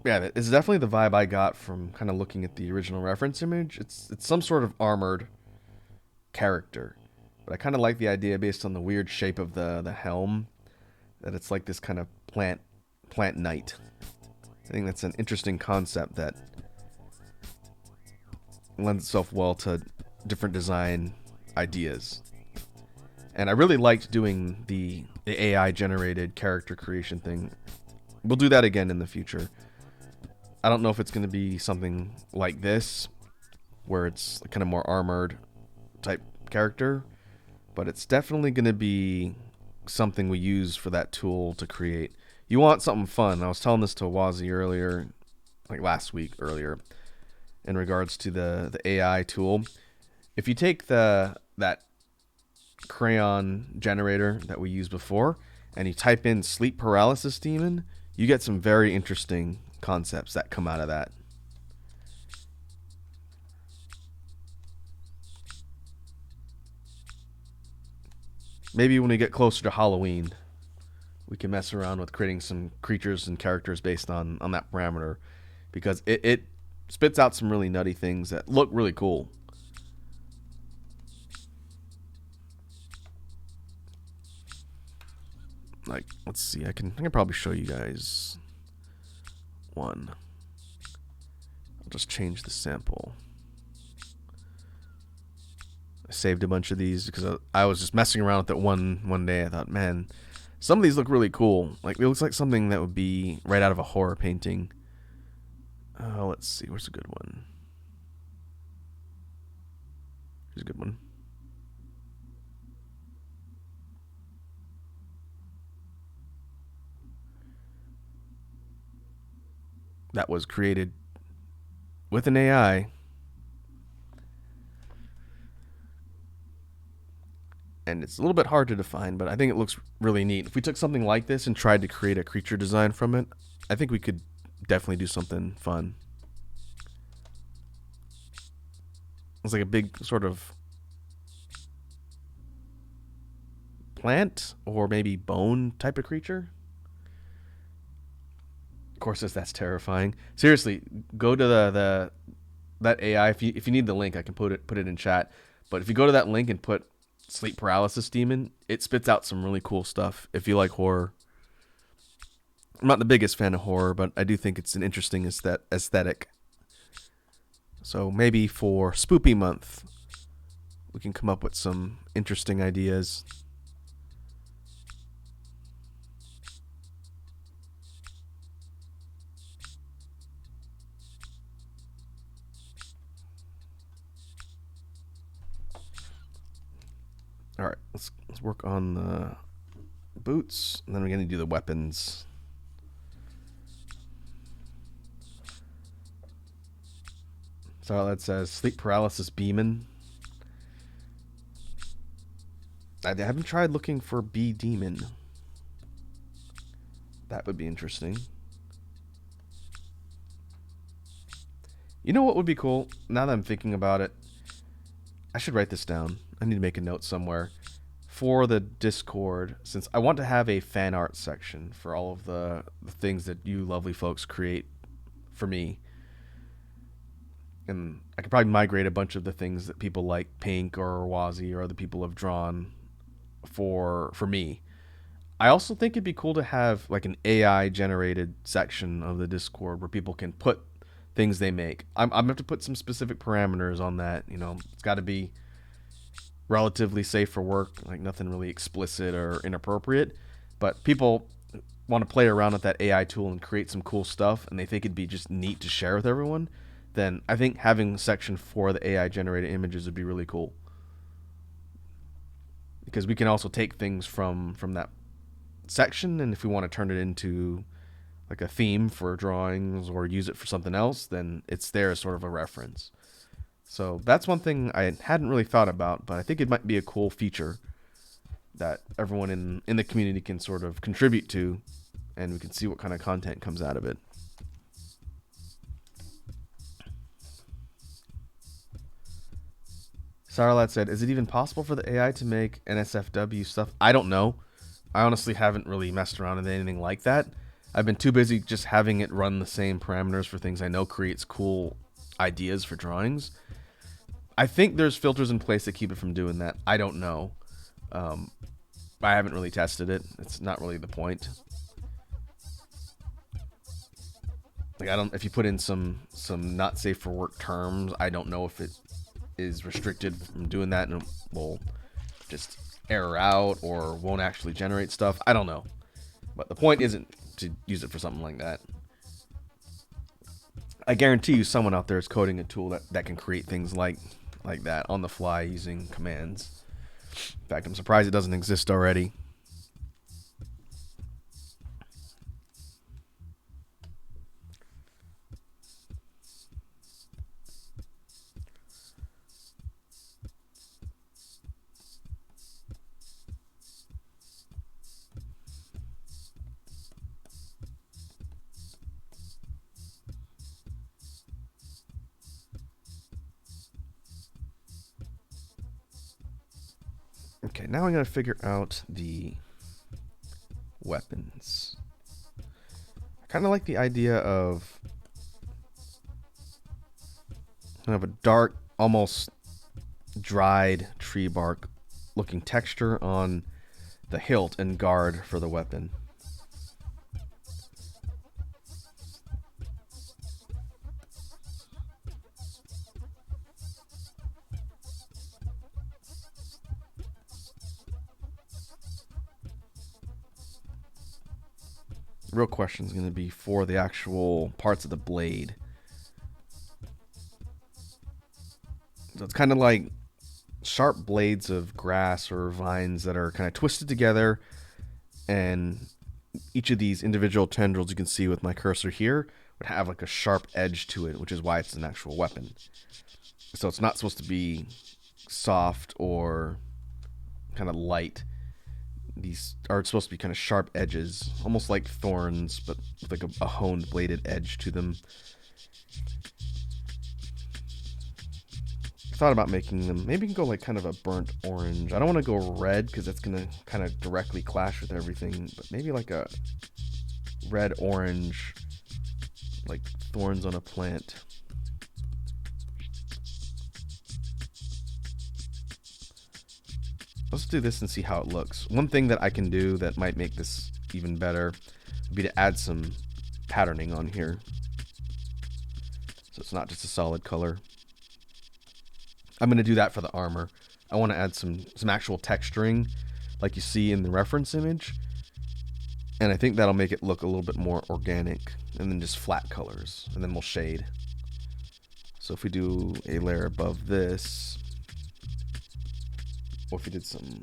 [SPEAKER 1] Yeah, it's definitely the vibe I got from kind of looking at the original reference image. It's some sort of armored character, but I kind of like the idea based on the weird shape of the helm, that it's like this kind of plant knight. I think that's an interesting concept that lends itself well to different design ideas. And I really liked doing the AI generated character creation thing. We'll do that again in the future. I don't know if it's going to be something like this, where it's kind of more armored type character, but it's definitely going to be something we use for that tool to create. You want something fun. I was telling this to Wazi earlier, like last week earlier, in regards to the AI tool. If you take that crayon generator that we used before and you type in sleep paralysis demon, you get some very interesting concepts that come out of that. Maybe when we get closer to Halloween, we can mess around with creating some creatures and characters based on that parameter, because it spits out some really nutty things that look really cool. Like, let's see, I can probably show you guys one. I'll just change the sample. I saved a bunch of these because I was just messing around with it one day. I thought, man, some of these look really cool. Like, it looks like something that would be right out of a horror painting. Let's see, where's a good one? Here's a good one. That was created with an AI. And it's a little bit hard to define, but I think it looks really neat. If we took something like this and tried to create a creature design from it, I think we could definitely do something fun. It's like a big sort of plant or maybe bone type of creature. Of course, that's terrifying. Seriously, go to the that AI. If you need the link, I can put it in chat. But if you go to that link and put sleep paralysis demon, it spits out some really cool stuff. If you like horror, I'm not the biggest fan of horror, but I do think it's an interesting aesthetic. So maybe for Spoopy Month, we can come up with some interesting ideas. All right, let's work on the boots, and then we're gonna do the weapons. So that says sleep paralysis demon. I haven't tried looking for bee demon. That would be interesting. You know what would be cool? Now that I'm thinking about it, I should write this down. I need to make a note somewhere. For the Discord, since I want to have a fan art section for all of the things that you lovely folks create for me. And I could probably migrate a bunch of the things that people like Pink or Wazi or other people have drawn for me. I also think it'd be cool to have like an AI generated section of the Discord where people can put things they make. I'm gonna have to put some specific parameters on that. You know, it's got to be relatively safe for work, like nothing really explicit or inappropriate. But people want to play around with that AI tool and create some cool stuff, and they think it'd be just neat to share with everyone. Then I think having a section for the AI generated images would be really cool, because we can also take things from that section, and if we want to turn it into like a theme for drawings or use it for something else, then it's there as sort of a reference. So that's one thing I hadn't really thought about, but I think it might be a cool feature that everyone in the community can sort of contribute to, and we can see what kind of content comes out of it. Sarlat said, "Is it even possible for the AI to make NSFW stuff?" I don't know. I honestly haven't really messed around with anything like that. I've been too busy just having it run the same parameters for things I know creates cool ideas for drawings. I think there's filters in place that keep it from doing that. I don't know. Um, I haven't really tested it. It's not really the point. Like, I don't. If you put in some not safe for work terms, I don't know if it is restricted from doing that and it will just error out or won't actually generate stuff. I don't know. But the point isn't to use it for something like that. I guarantee you someone out there is coding a tool that can create things like that on the fly using commands. In fact, I'm surprised it doesn't exist already. Okay, now I'm going to figure out the weapons. I kind of like the idea of kind of a dark, almost dried tree bark looking texture on the hilt and guard for the weapon. The real question is going to be for the actual parts of the blade. So it's kind of like sharp blades of grass or vines that are kind of twisted together, and each of these individual tendrils, you can see with my cursor here, would have like a sharp edge to it, which is why it's an actual weapon. So it's not supposed to be soft or kind of light. These are supposed to be kind of sharp edges, almost like thorns, but with like a honed bladed edge to them. I thought about making them, maybe you can go like kind of a burnt orange. I don't want to go red because that's going to kind of directly clash with everything, but maybe like a red orange, like thorns on a plant. Let's do this and see how it looks. One thing that I can do that might make this even better would be to add some patterning on here, so it's not just a solid color. I'm going to do that for the armor. I want to add some actual texturing like you see in the reference image, and I think that'll make it look a little bit more organic and then just flat colors, and then we'll shade. So if we do a layer above this, or if we did some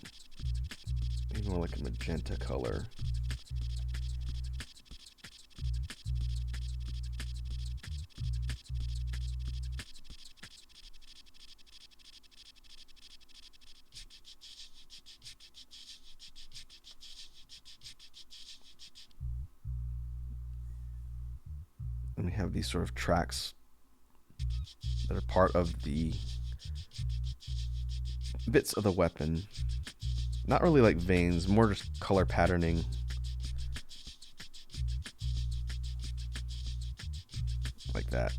[SPEAKER 1] maybe more like a magenta color. And we have these sort of tracks that are part of the bits of the weapon. Not really like veins, more just color patterning. Like that.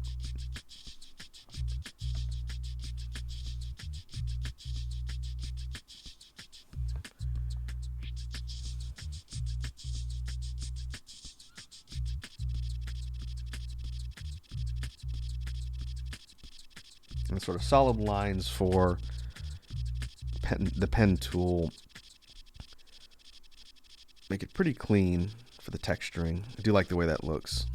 [SPEAKER 1] And sort of solid lines for the pen tool. Make it pretty clean for the texturing. I do like the way that looks.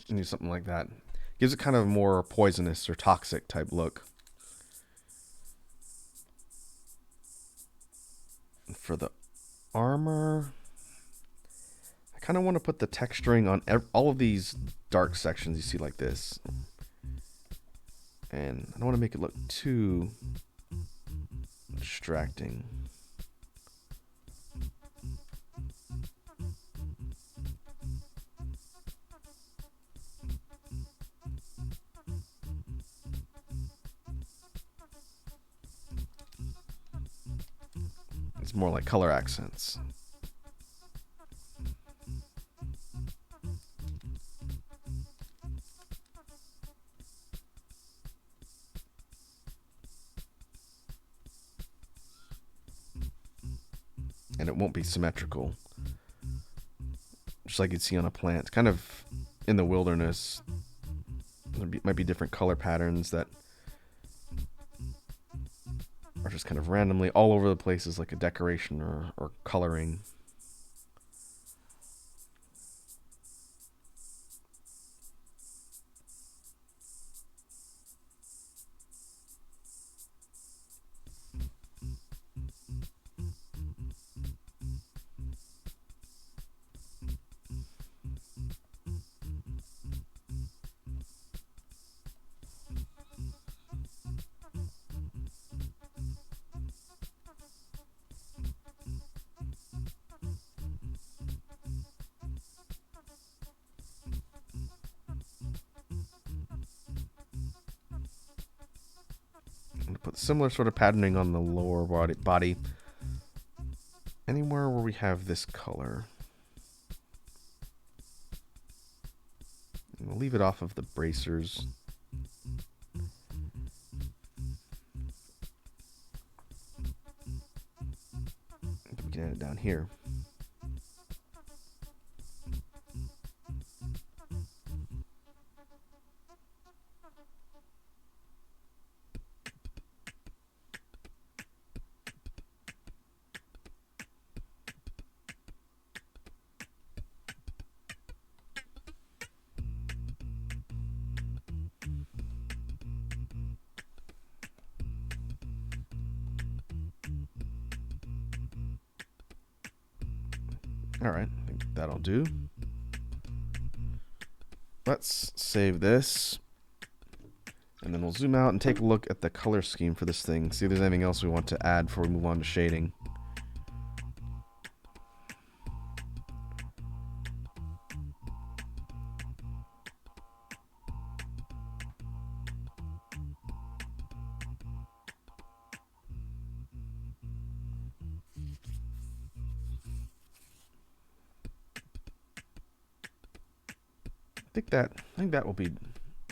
[SPEAKER 1] And do something like that. Gives it kind of a more poisonous or toxic type look. For the armor, I kind of want to put the texturing on all of these dark sections you see like this. And I don't want to make it look too distracting. It's more like color accents. And it won't be symmetrical, just like you'd see on a plant. Kind of in the wilderness, there might be different color patterns that are just kind of randomly all over the place as like a decoration or coloring. put similar sort of patterning on the lower body. Anywhere where we have this color. And we'll leave it off of the bracers. We can add it down here. Alright, I think that'll do. Let's save this. And then we'll zoom out and take a look at the color scheme for this thing. See if there's anything else we want to add before we move on to shading. I think that will be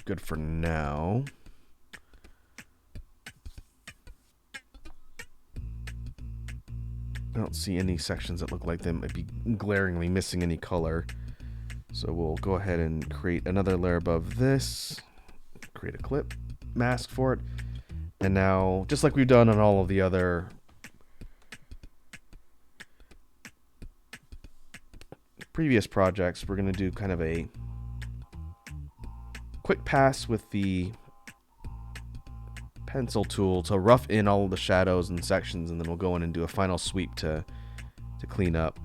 [SPEAKER 1] good for now. I don't see any sections that look like they might be glaringly missing any color. So we'll go ahead and create another layer above this. Create a clip mask for it. And now, just like we've done on all of the other previous projects, we're going to do kind of a quick pass with the pencil tool to rough in all of the shadows and sections, and then we'll go in and do a final sweep to clean up.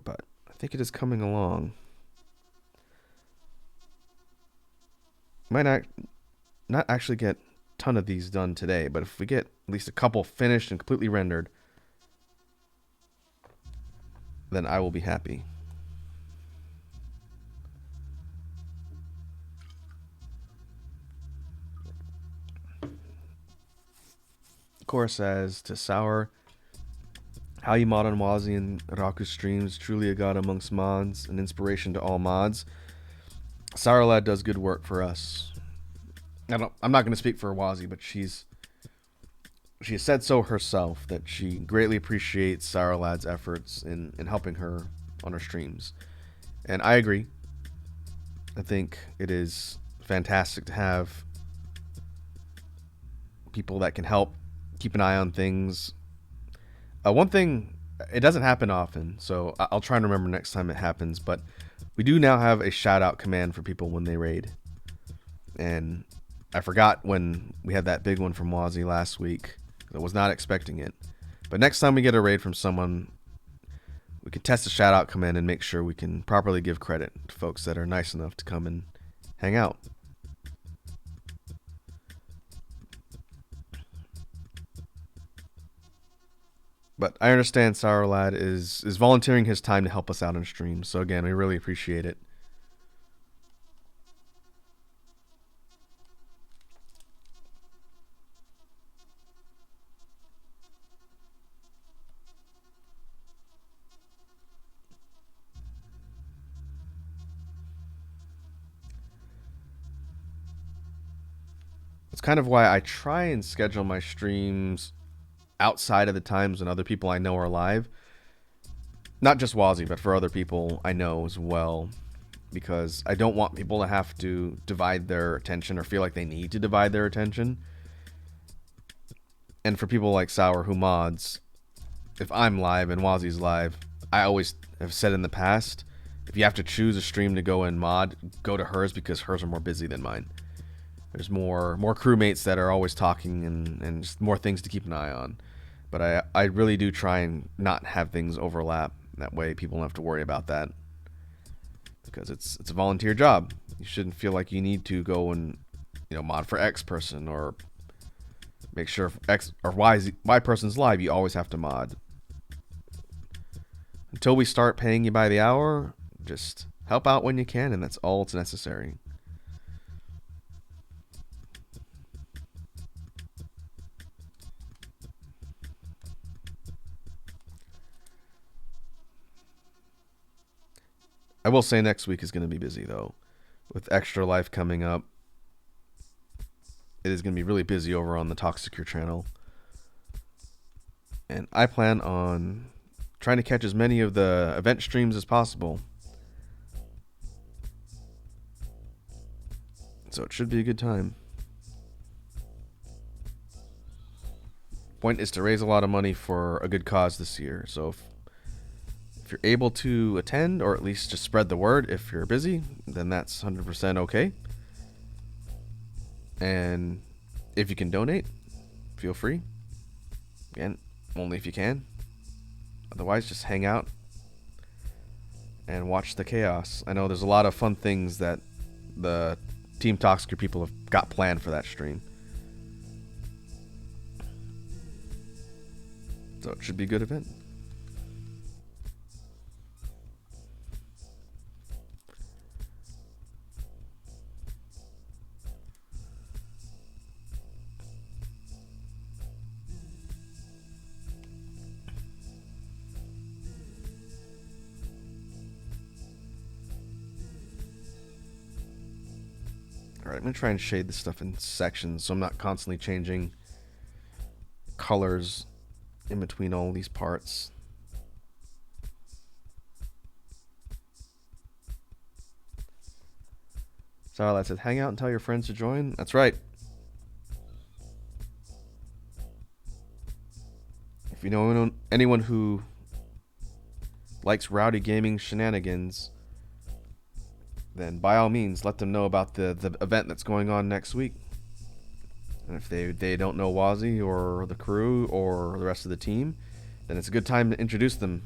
[SPEAKER 1] But I think it is coming along. Might not actually get a ton of these done today, but if we get at least a couple finished and completely rendered, then I will be happy. Cora says to Sour, how you mod on Wazi and Raku streams, truly a god amongst mods, an inspiration to all mods. Sour Lad does good work for us. I'm not going to speak for Wazi, but she has said so herself that she greatly appreciates Sour Lad's efforts in helping her on her streams. And I agree. I think it is fantastic to have people that can help keep an eye on things. One thing, it doesn't happen often, so I'll try and remember next time it happens, but we do now have a shout out command for people when they raid. And I forgot when we had that big one from Wazi last week. I was not expecting it. But next time we get a raid from someone, we can test the shout out command and make sure we can properly give credit to folks that are nice enough to come and hang out. But I understand Sour Lad is volunteering his time to help us out on stream. So again, we really appreciate it. It's kind of why I try and schedule my streams outside of the times when other people I know are live. Not just Wazi, but for other people I know as well. Because I don't want people to have to divide their attention or feel like they need to divide their attention. And for people like Sour who mods, if I'm live and Wazi's live, I always have said in the past, if you have to choose a stream to go and mod, go to hers because hers are more busy than mine. There's more crewmates that are always talking and just more things to keep an eye on. But I really do try and not have things overlap. That way people don't have to worry about that. Because it's a volunteer job. You shouldn't feel like you need to go and mod for X person or make sure if X or Y person's live, you always have to mod. Until we start paying you by the hour, Just help out when you can, and that's all that's necessary. I will say next week is going to be busy, though. With Extra Life coming up, it is going to be really busy over on the Talk Secure channel. And I plan on trying to catch as many of the event streams as possible. So it should be a good time. Point is to raise a lot of money for a good cause this year. So if you're able to attend, or at least just spread the word if you're busy, then that's 100% okay. And if you can donate, feel free. Again, only if you can. Otherwise, just hang out and watch the chaos. I know there's a lot of fun things that the Team Toxic people have got planned for that stream. So it should be a good event. Alright, I'm going to try and shade this stuff in sections so I'm not constantly changing colors in between all these parts. Starlight said, hang out and tell your friends to join. That's right. If you know anyone who likes rowdy gaming shenanigans, then by all means let them know about the event that's going on next week. And if they don't know Wazzy or the crew or the rest of the team, then it's a good time to introduce them.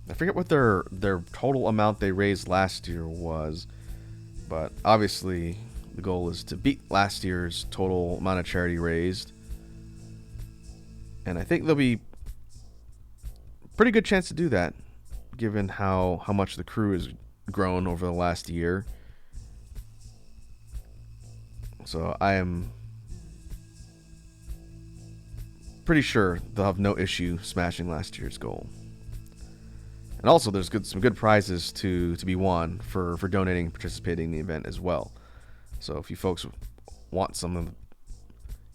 [SPEAKER 1] I forget what their total amount they raised last year was, but obviously the goal is to beat last year's total amount of charity raised. And I think there'll be a pretty good chance to do that, given how much the crew has grown over the last year. So I am pretty sure they'll have no issue smashing last year's goal. And also there's some good prizes to be won for donating and participating in the event as well. So if you folks want some of the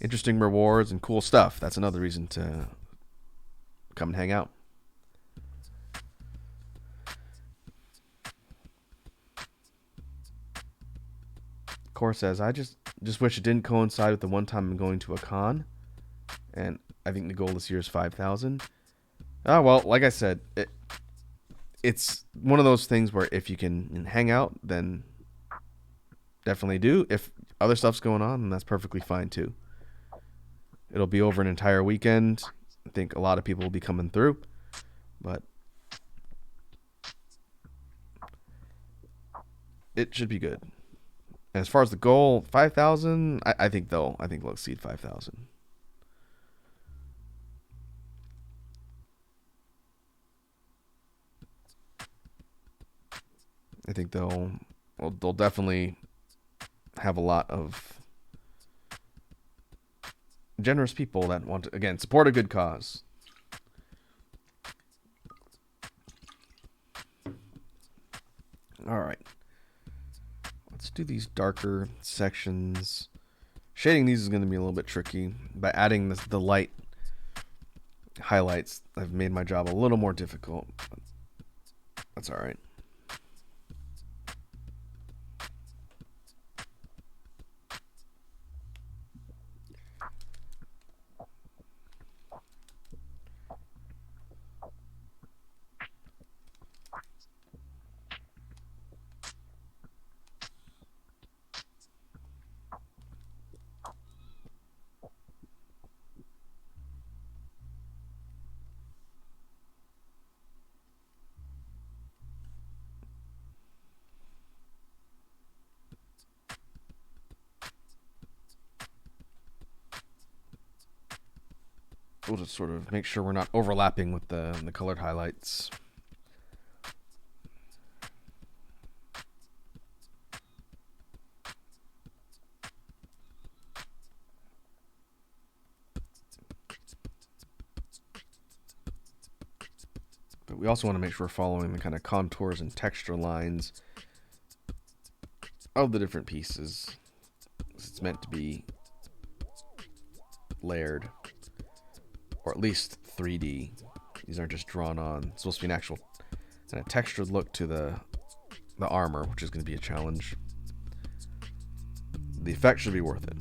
[SPEAKER 1] interesting rewards and cool stuff, that's another reason to come and hang out. Core says, I just wish it didn't coincide with the one time I'm going to a con. And I think the goal this year is 5,000. Oh, well, like I said, it's one of those things where if you can hang out, then definitely do. If other stuff's going on, then that's perfectly fine too. It'll be over an entire weekend. I think a lot of people will be coming through, but it should be good. And as far as the goal, 5,000, I think they'll exceed 5,000. I think they'll definitely have a lot of generous people that want to, again, support a good cause. All right. Let's do these darker sections. Shading these is going to be a little bit tricky. By adding the light highlights, I've made my job a little more difficult. That's all right. we'll just sort of make sure we're not overlapping with the colored highlights. But we also want to make sure we're following the kind of contours and texture lines of the different pieces. It's meant to be layered, or at least 3D. These aren't just drawn on. It's supposed to be an actual kind of textured look to the armor, which is going to be a challenge. The effect should be worth it.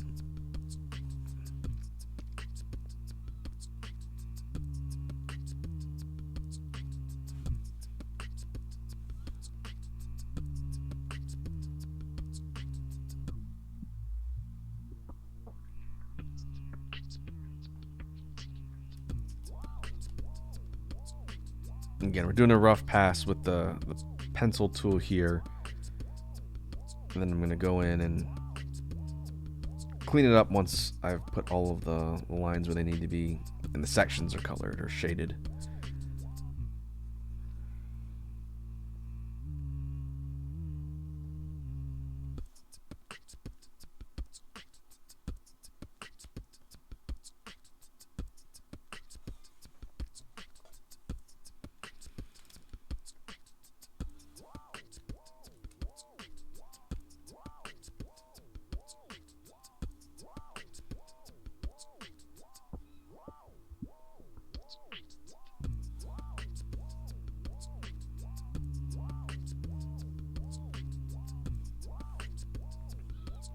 [SPEAKER 1] Again, we're doing a rough pass with the pencil tool here. And then I'm going to go in and clean it up once I've put all of the lines where they need to be and the sections are colored or shaded.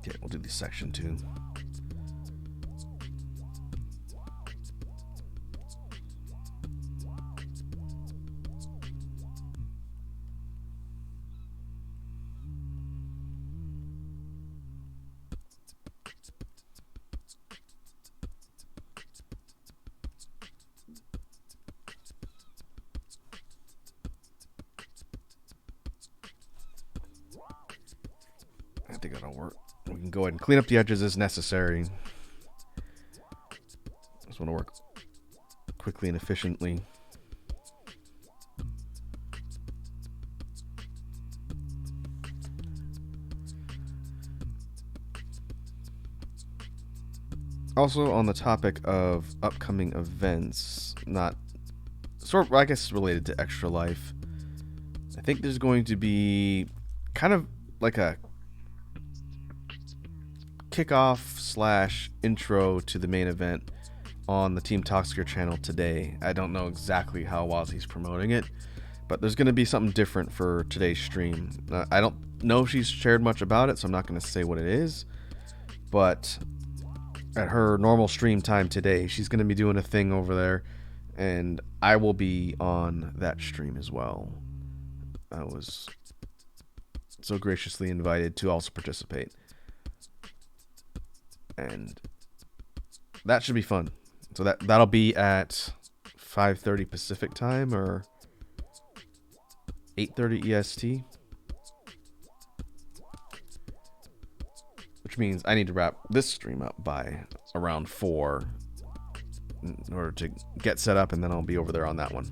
[SPEAKER 1] Okay, we'll do the section too. I think that'll work. We can go ahead and clean up the edges as necessary. Just want to work quickly and efficiently. Also, on the topic of upcoming events, not sort of, I guess, related to Extra Life, I think there's going to be kind of like a kickoff / intro to the main event on the Team Toxicor channel today. I don't know exactly how Wozzy's promoting it, but there's going to be something different for today's stream. I don't know if she's shared much about it, so I'm not going to say what it is, but at her normal stream time today, she's going to be doing a thing over there, and I will be on that stream as well. I was so graciously invited to also participate, and that should be fun. So that'll be at 5:30 Pacific time or 8:30 EST, which means I need to wrap this stream up by around 4 in order to get set up, and then I'll be over there on that one.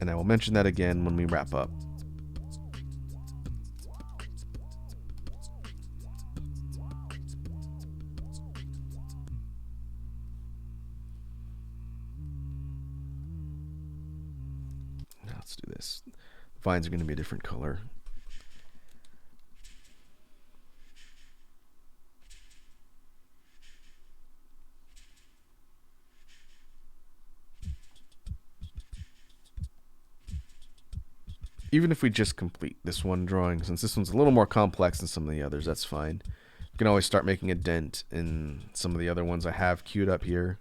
[SPEAKER 1] And I will mention that again when we wrap up. Now let's do this. Vines are going to be a different color. Even if we just complete this one drawing, since this one's a little more complex than some of the others, that's fine. You can always start making a dent in some of the other ones I have queued up here.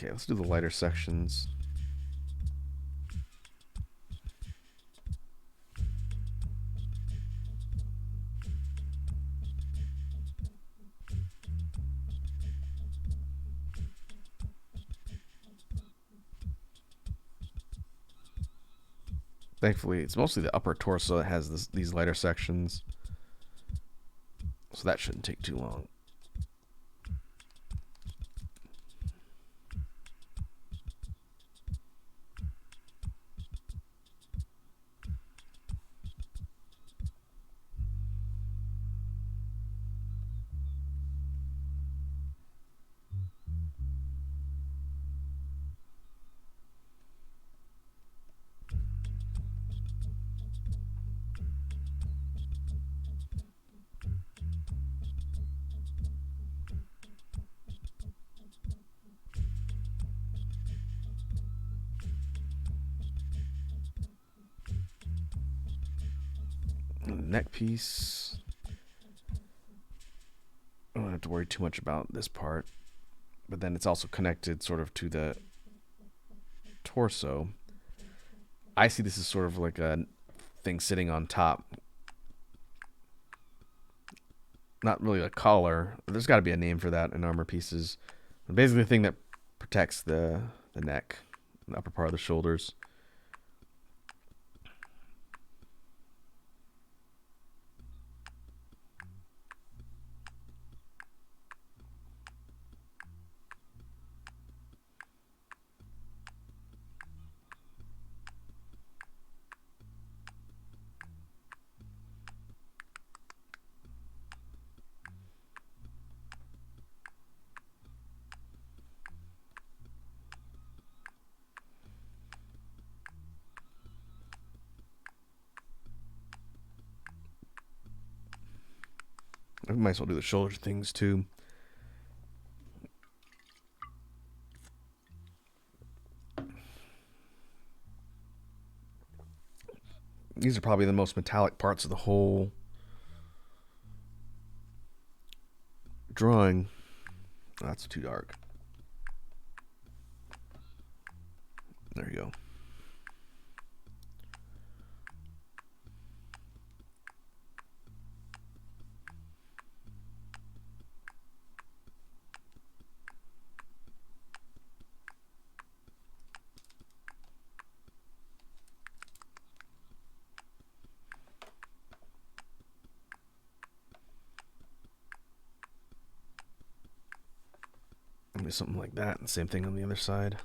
[SPEAKER 1] Okay, let's do the lighter sections. Thankfully, it's mostly the upper torso that has these lighter sections, so that shouldn't take too long. Neck piece. I don't have to worry too much about this part, but then it's also connected sort of to the torso. I see this as sort of like a thing sitting on top. Not really a collar. There's got to be a name for that in armor pieces. Basically, the thing that protects the neck, the upper part of the shoulders. I might as well do the shoulder things too. These are probably the most metallic parts of the whole drawing. Oh, that's too dark. There you go. Maybe something like that. And same thing on the other side.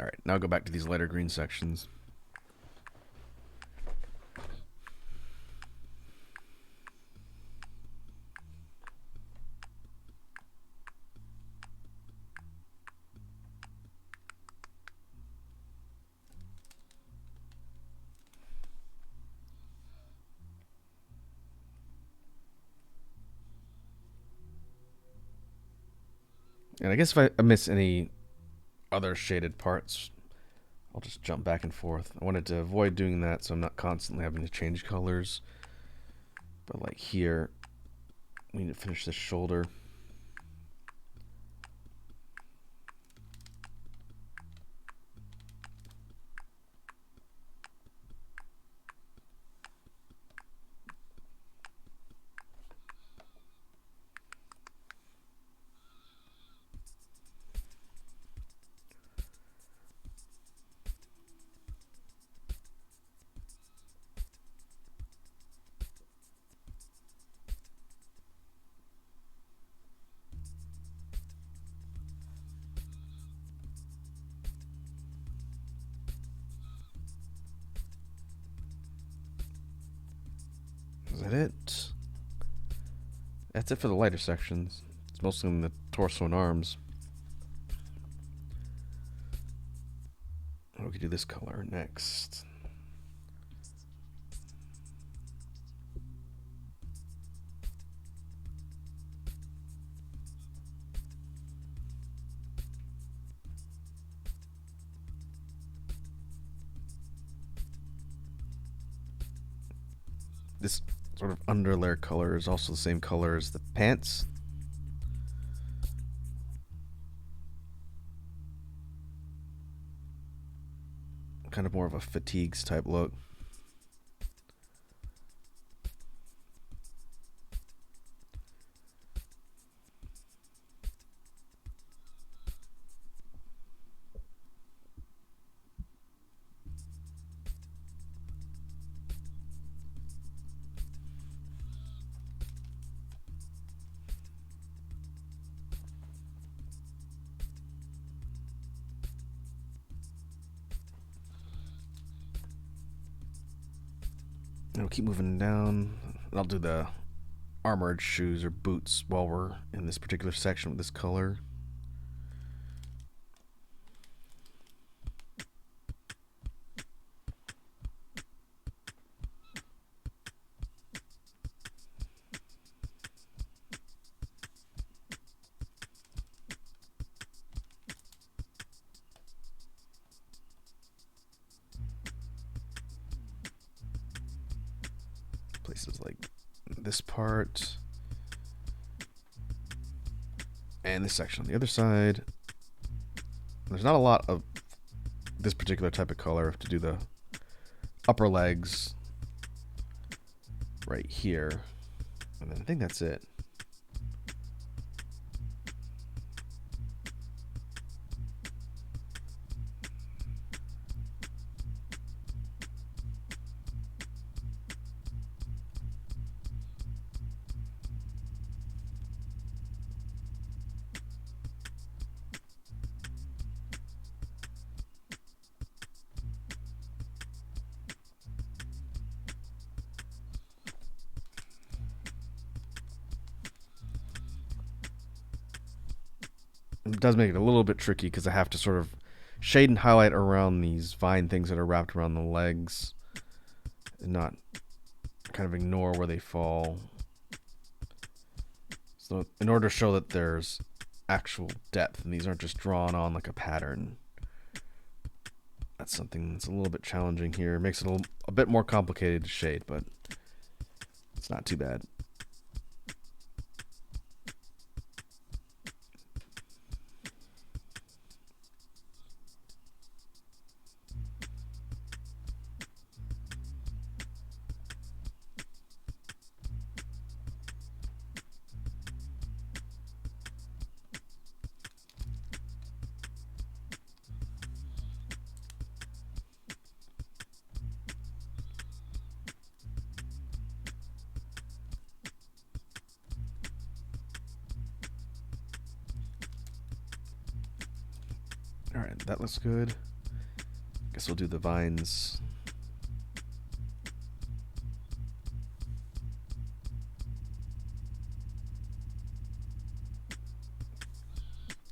[SPEAKER 1] All right, now go back to these lighter green sections. And I guess if I miss any other shaded parts, I'll just jump back and forth. I wanted to avoid doing that so I'm not constantly having to change colors. But like here, we need to finish this shoulder. Is that it? That's it for the lighter sections. It's mostly in the torso and arms. We could do this color next. this sort of underlayer color is also the same color as the pants. Kind of more of a fatigues type look. And we'll keep moving down. I'll do the armored shoes or boots while we're in this particular section with this color. Places like this part and this section on the other side. There's not a lot of this particular type of color to do the upper legs right here, and then I think that's it. It does make it a little bit tricky because I have to sort of shade and highlight around these vine things that are wrapped around the legs and not kind of ignore where they fall. So in order to show that there's actual depth and these aren't just drawn on like a pattern, that's something that's a little bit challenging here. It makes it a bit more complicated to shade, but it's not too bad. Alright, that looks good. Guess we'll do the vines.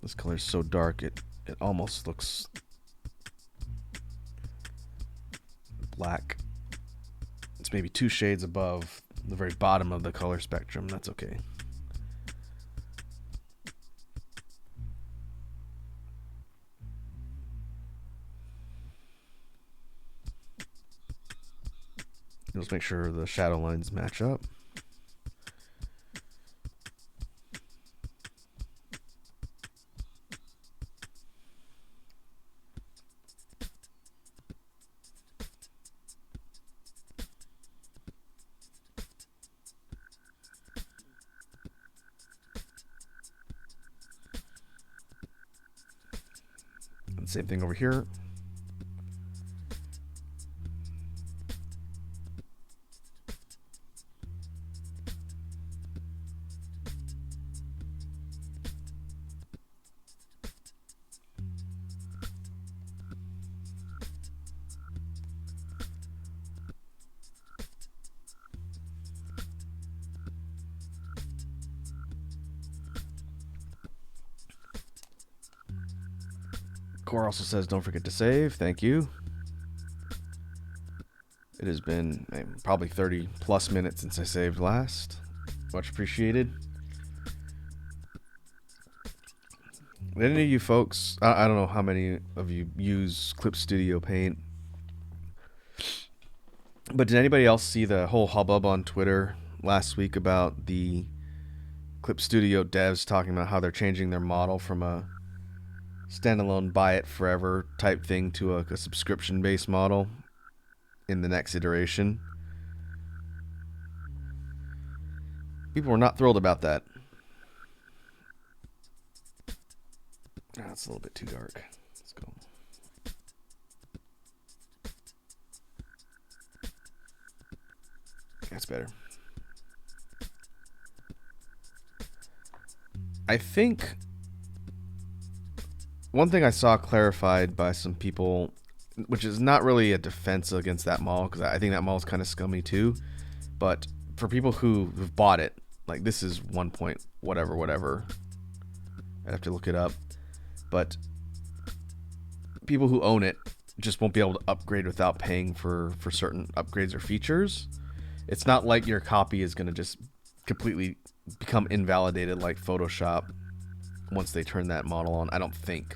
[SPEAKER 1] This color's so dark it almost looks black. It's maybe 2 shades above the very bottom of the color spectrum. That's okay. Let's make sure the shadow lines match up. And same thing over here. Core also says don't forget to save. Thank you. It has been probably 30 plus minutes since I saved last. Much appreciated. Any of you folks, I don't know how many of you use Clip Studio Paint. But did anybody else see the whole hubbub on Twitter last week about the Clip Studio devs talking about how they're changing their model from a standalone buy it forever type thing to a subscription based model in the next iteration? People were not thrilled about that. Oh, it's a little bit too dark. Let's go. That's better. I think one thing I saw clarified by some people, which is not really a defense against that model, because I think that model is kind of scummy too, but for people who've bought it, like this is 1 point whatever. I'd have to look it up. But people who own it just won't be able to upgrade without paying for certain upgrades or features. It's not like your copy is going to just completely become invalidated like Photoshop once they turn that model on. I don't think.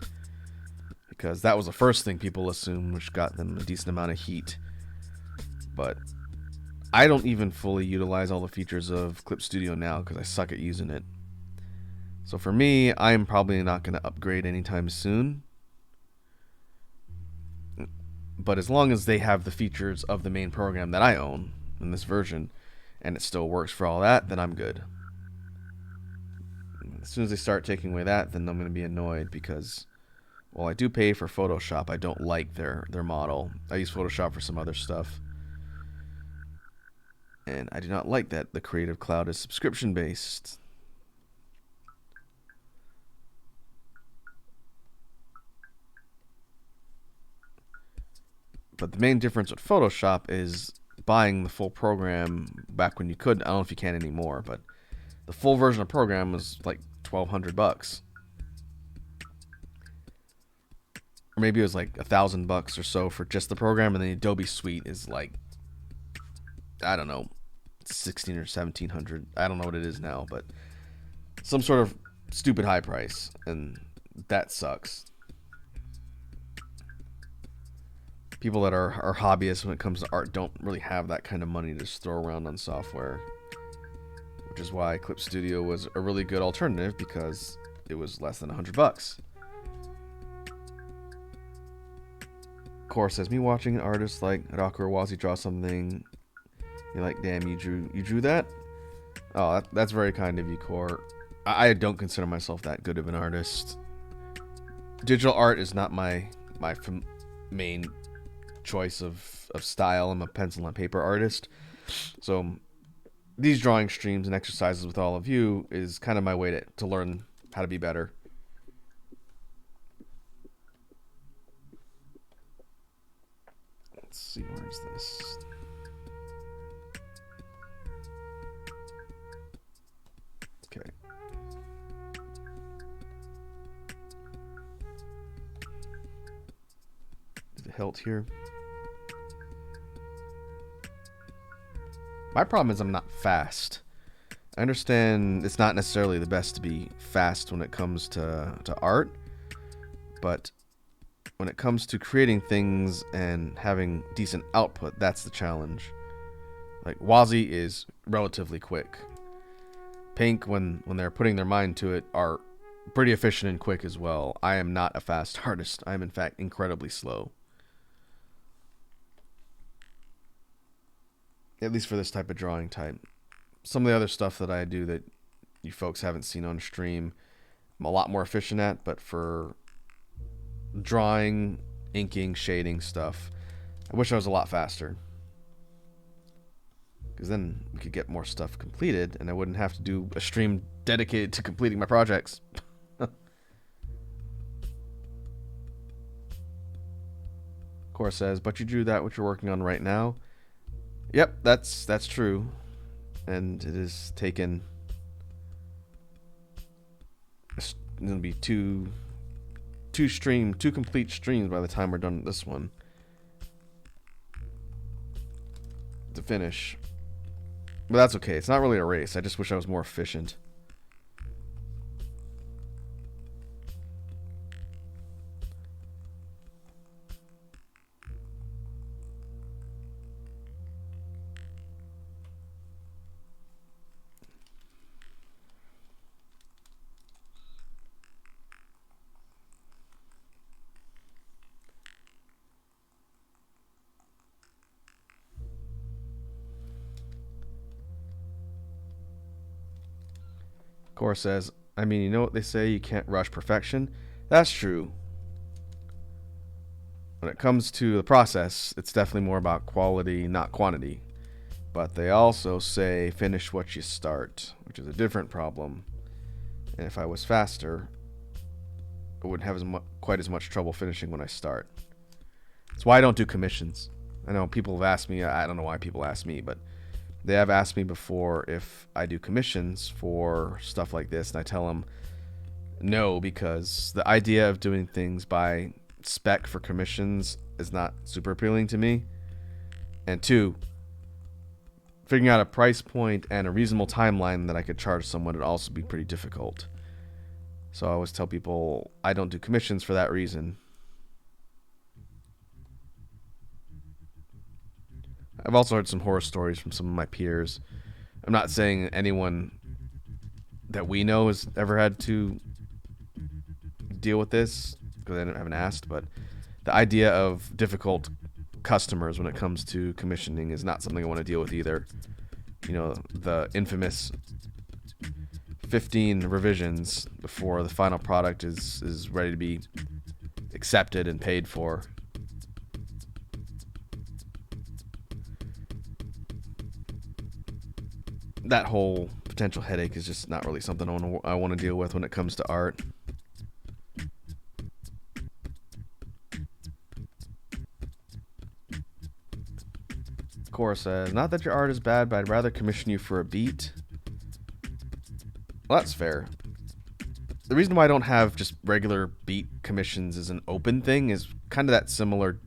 [SPEAKER 1] Because that was the first thing people assumed, which got them a decent amount of heat. But I don't even fully utilize all the features of Clip Studio now because I suck at using it. So for me, I'm probably not going to upgrade anytime soon. But as long as they have the features of the main program that I own in this version, and it still works for all that, then I'm good. As soon as they start taking away that, then I'm going to be annoyed because, well, I do pay for Photoshop. I don't like their model. I use Photoshop for some other stuff. And I do not like that the Creative Cloud is subscription based. But the main difference with Photoshop is buying the full program back when you could. I don't know if you can anymore, but the full version of the program was like $1,200. Or maybe it was like $1,000 or so for just the program, and the Adobe Suite is like, I don't know, 16 or 1700. I don't know what it is now, but some sort of stupid high price, and that sucks. People that are hobbyists when it comes to art don't really have that kind of money to just throw around on software, which is why Clip Studio was a really good alternative because it was less than $100. Core says, me watching an artist like Raku or Wazi draw something, you're like, damn, you drew that? Oh, that's very kind of you, Core. I don't consider myself that good of an artist. Digital art is not my main choice of style. I'm a pencil and paper artist. So these drawing streams and exercises with all of you is kind of my way to learn how to be better. Let's see, where is this? Okay. Is it hilt here? My problem is I'm not fast. I understand it's not necessarily the best to be fast when it comes to art, but when it comes to creating things and having decent output, that's the challenge. Like, Wazi is relatively quick. Pink, when they're putting their mind to it, are pretty efficient and quick as well. I am not a fast artist. I am, in fact, incredibly slow. At least for this type of drawing type. Some of the other stuff that I do that you folks haven't seen on stream, I'm a lot more efficient at, but for drawing, inking, shading stuff, I wish I was a lot faster. Because then we could get more stuff completed, and I wouldn't have to do a stream dedicated to completing my projects. Cora says, but you drew that which you're working on right now. Yep, that's true. And it is taken. It's gonna be two complete streams by the time we're done with this one to finish. But that's okay. It's not really a race. I just wish I was more efficient. Core says, I mean, you know what they say, you can't rush perfection. That's true. When it comes to the process, it's definitely more about quality, not quantity. But they also say finish what you start, which is a different problem. And if I was faster, I wouldn't have quite as much trouble finishing when I start. That's why I don't do commissions. I know people have asked me, I don't know why people ask me, but they have asked me before if I do commissions for stuff like this, and I tell them no, because the idea of doing things by spec for commissions is not super appealing to me. And two, figuring out a price point and a reasonable timeline that I could charge someone would also be pretty difficult. So I always tell people I don't do commissions for that reason. I've also heard some horror stories from some of my peers. I'm not saying anyone that we know has ever had to deal with this, because I haven't asked, but the idea of difficult customers when it comes to commissioning is not something I want to deal with either. You know, the infamous 15 revisions before the final product is ready to be accepted and paid for. That whole potential headache is just not really something I want to deal with when it comes to art. Cora says, not that your art is bad, but I'd rather commission you for a beat. Well, that's fair. The reason why I don't have just regular beat commissions as an open thing is kind of that similar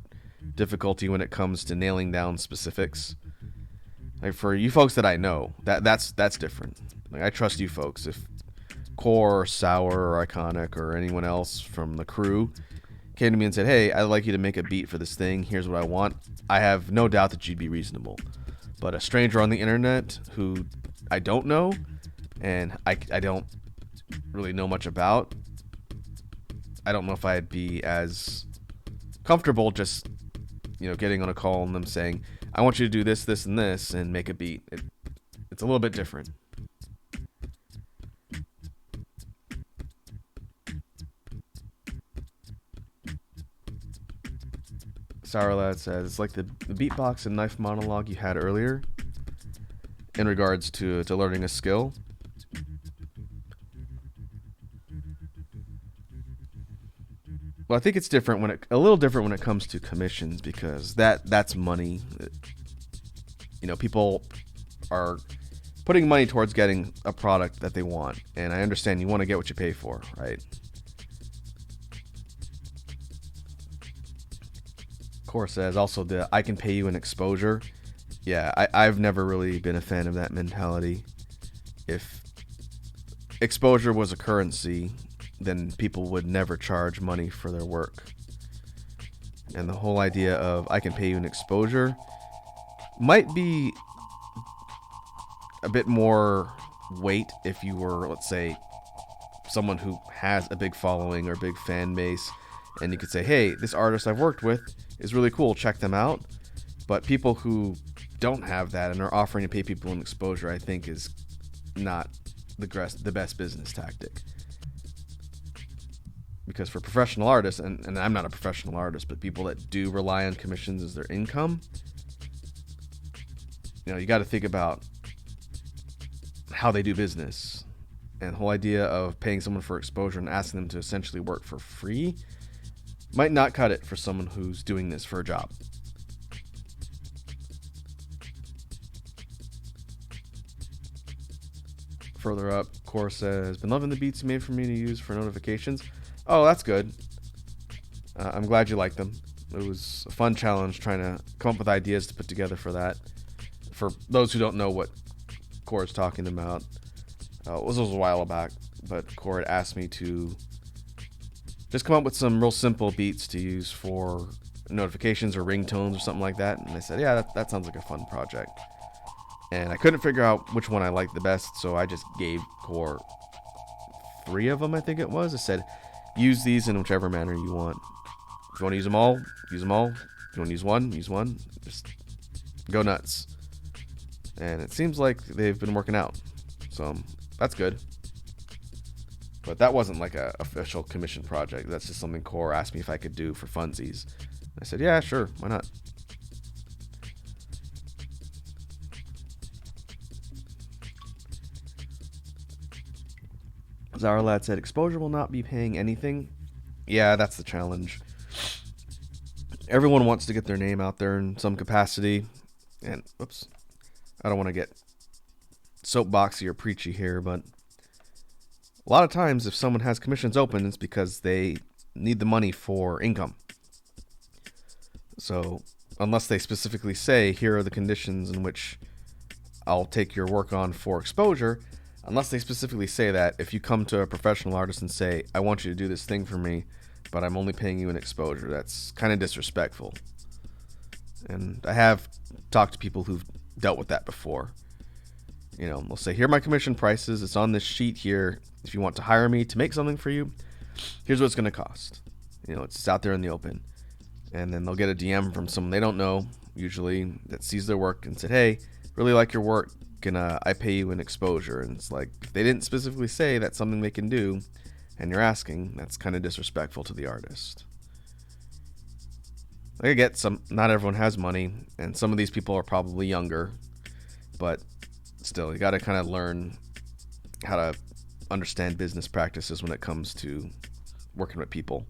[SPEAKER 1] difficulty when it comes to nailing down specifics. Like for you folks that I know, that's different. Like I trust you folks. If Core or Sour or Iconic or anyone else from the crew came to me and said, hey, I'd like you to make a beat for this thing, here's what I want, I have no doubt that you'd be reasonable. But a stranger on the internet who I don't know and I don't really know much about, I don't know if I'd be as comfortable just, getting on a call and them saying, I want you to do this, this, and this, and make a beat. It's a little bit different. Sourlad says, it's like the beatbox and knife monologue you had earlier in regards to learning a skill. Well, I think it's different a little different when it comes to commissions, because that's money. People are putting money towards getting a product that they want, and I understand you want to get what you pay for, right? Core says also I can pay you an exposure. Yeah, I've never really been a fan of that mentality. If exposure was a currency, then people would never charge money for their work. And the whole idea of I can pay you an exposure might be a bit more weight if you were, let's say, someone who has a big following or a big fan base, and you could say, hey, this artist I've worked with is really cool, check them out. But people who don't have that and are offering to pay people an exposure, I think is not the best business tactic. Because for professional artists, and I'm not a professional artist, but people that do rely on commissions as their income, you got to think about how they do business. And the whole idea of paying someone for exposure and asking them to essentially work for free might not cut it for someone who's doing this for a job. Further up, Core says, been loving the beats you made for me to use for notifications. Oh, that's good. I'm glad you liked them. It was a fun challenge trying to come up with ideas to put together for that. For those who don't know what Core is talking about, this was a while back, but Core had asked me to just come up with some real simple beats to use for notifications or ringtones or something like that. And I said, yeah, that sounds like a fun project. And I couldn't figure out which one I liked the best, so I just gave Core 3 of them, I think it was. I said, use these in whichever manner you want. If you want to use them all, use them all. If you want to use one. Just go nuts. And it seems like they've been working out. So that's good. But that wasn't like a official commission project. That's just something Core asked me if I could do for funsies. I said, yeah, sure, why not? Zarlad said, exposure will not be paying anything. Yeah, that's the challenge. Everyone wants to get their name out there in some capacity. And, whoops, I don't want to get soapboxy or preachy here, but a lot of times if someone has commissions open, it's because they need the money for income. So unless they specifically say, here are the conditions in which I'll take your work on for exposure, unless they specifically say that, if you come to a professional artist and say, I want you to do this thing for me, but I'm only paying you an exposure, that's kind of disrespectful. And I have talked to people who've dealt with that before. You know, they'll say, here are my commission prices. It's on this sheet here. If you want to hire me to make something for you, here's what it's going to cost. You know, it's out there in the open. And then they'll get a DM from someone they don't know, usually, that sees their work and said, hey, really like your work. Can I pay you an exposure? And it's like, if they didn't specifically say that's something they can do, and you're asking, that's kind of disrespectful to the artist. I get not everyone has money, and some of these people are probably younger, but still, you got to kind of learn how to understand business practices when it comes to working with people.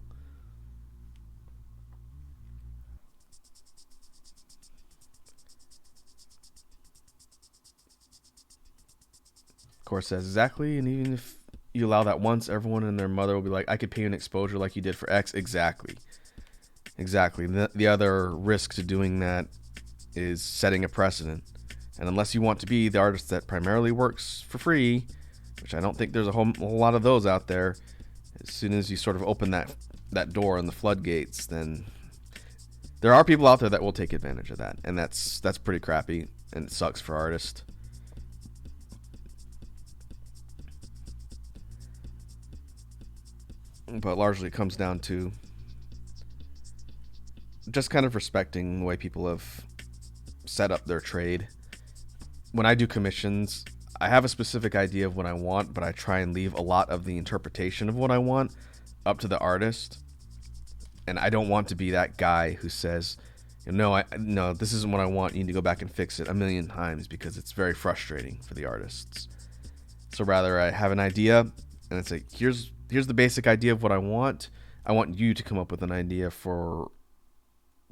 [SPEAKER 1] Course says, exactly, and even if you allow that once, everyone and their mother will be like, I could pay you an exposure like you did for X. Exactly. The other risk to doing that is setting a precedent. And unless you want to be the artist that primarily works for free, which I don't think there's a whole lot of those out there, as soon as you sort of open that door and the floodgates, then there are people out there that will take advantage of that. And that's pretty crappy, and it sucks for artists. But largely it comes down to just kind of respecting the way people have set up their trade. When I do commissions, I have a specific idea of what I want, but I try and leave a lot of the interpretation of what I want up to the artist. And I don't want to be that guy who says, no, this isn't what I want. You need to go back and fix it a million times, because it's very frustrating for the artists. So rather, I have an idea, and it's like, here's the basic idea of what I want. I want you to come up with an idea for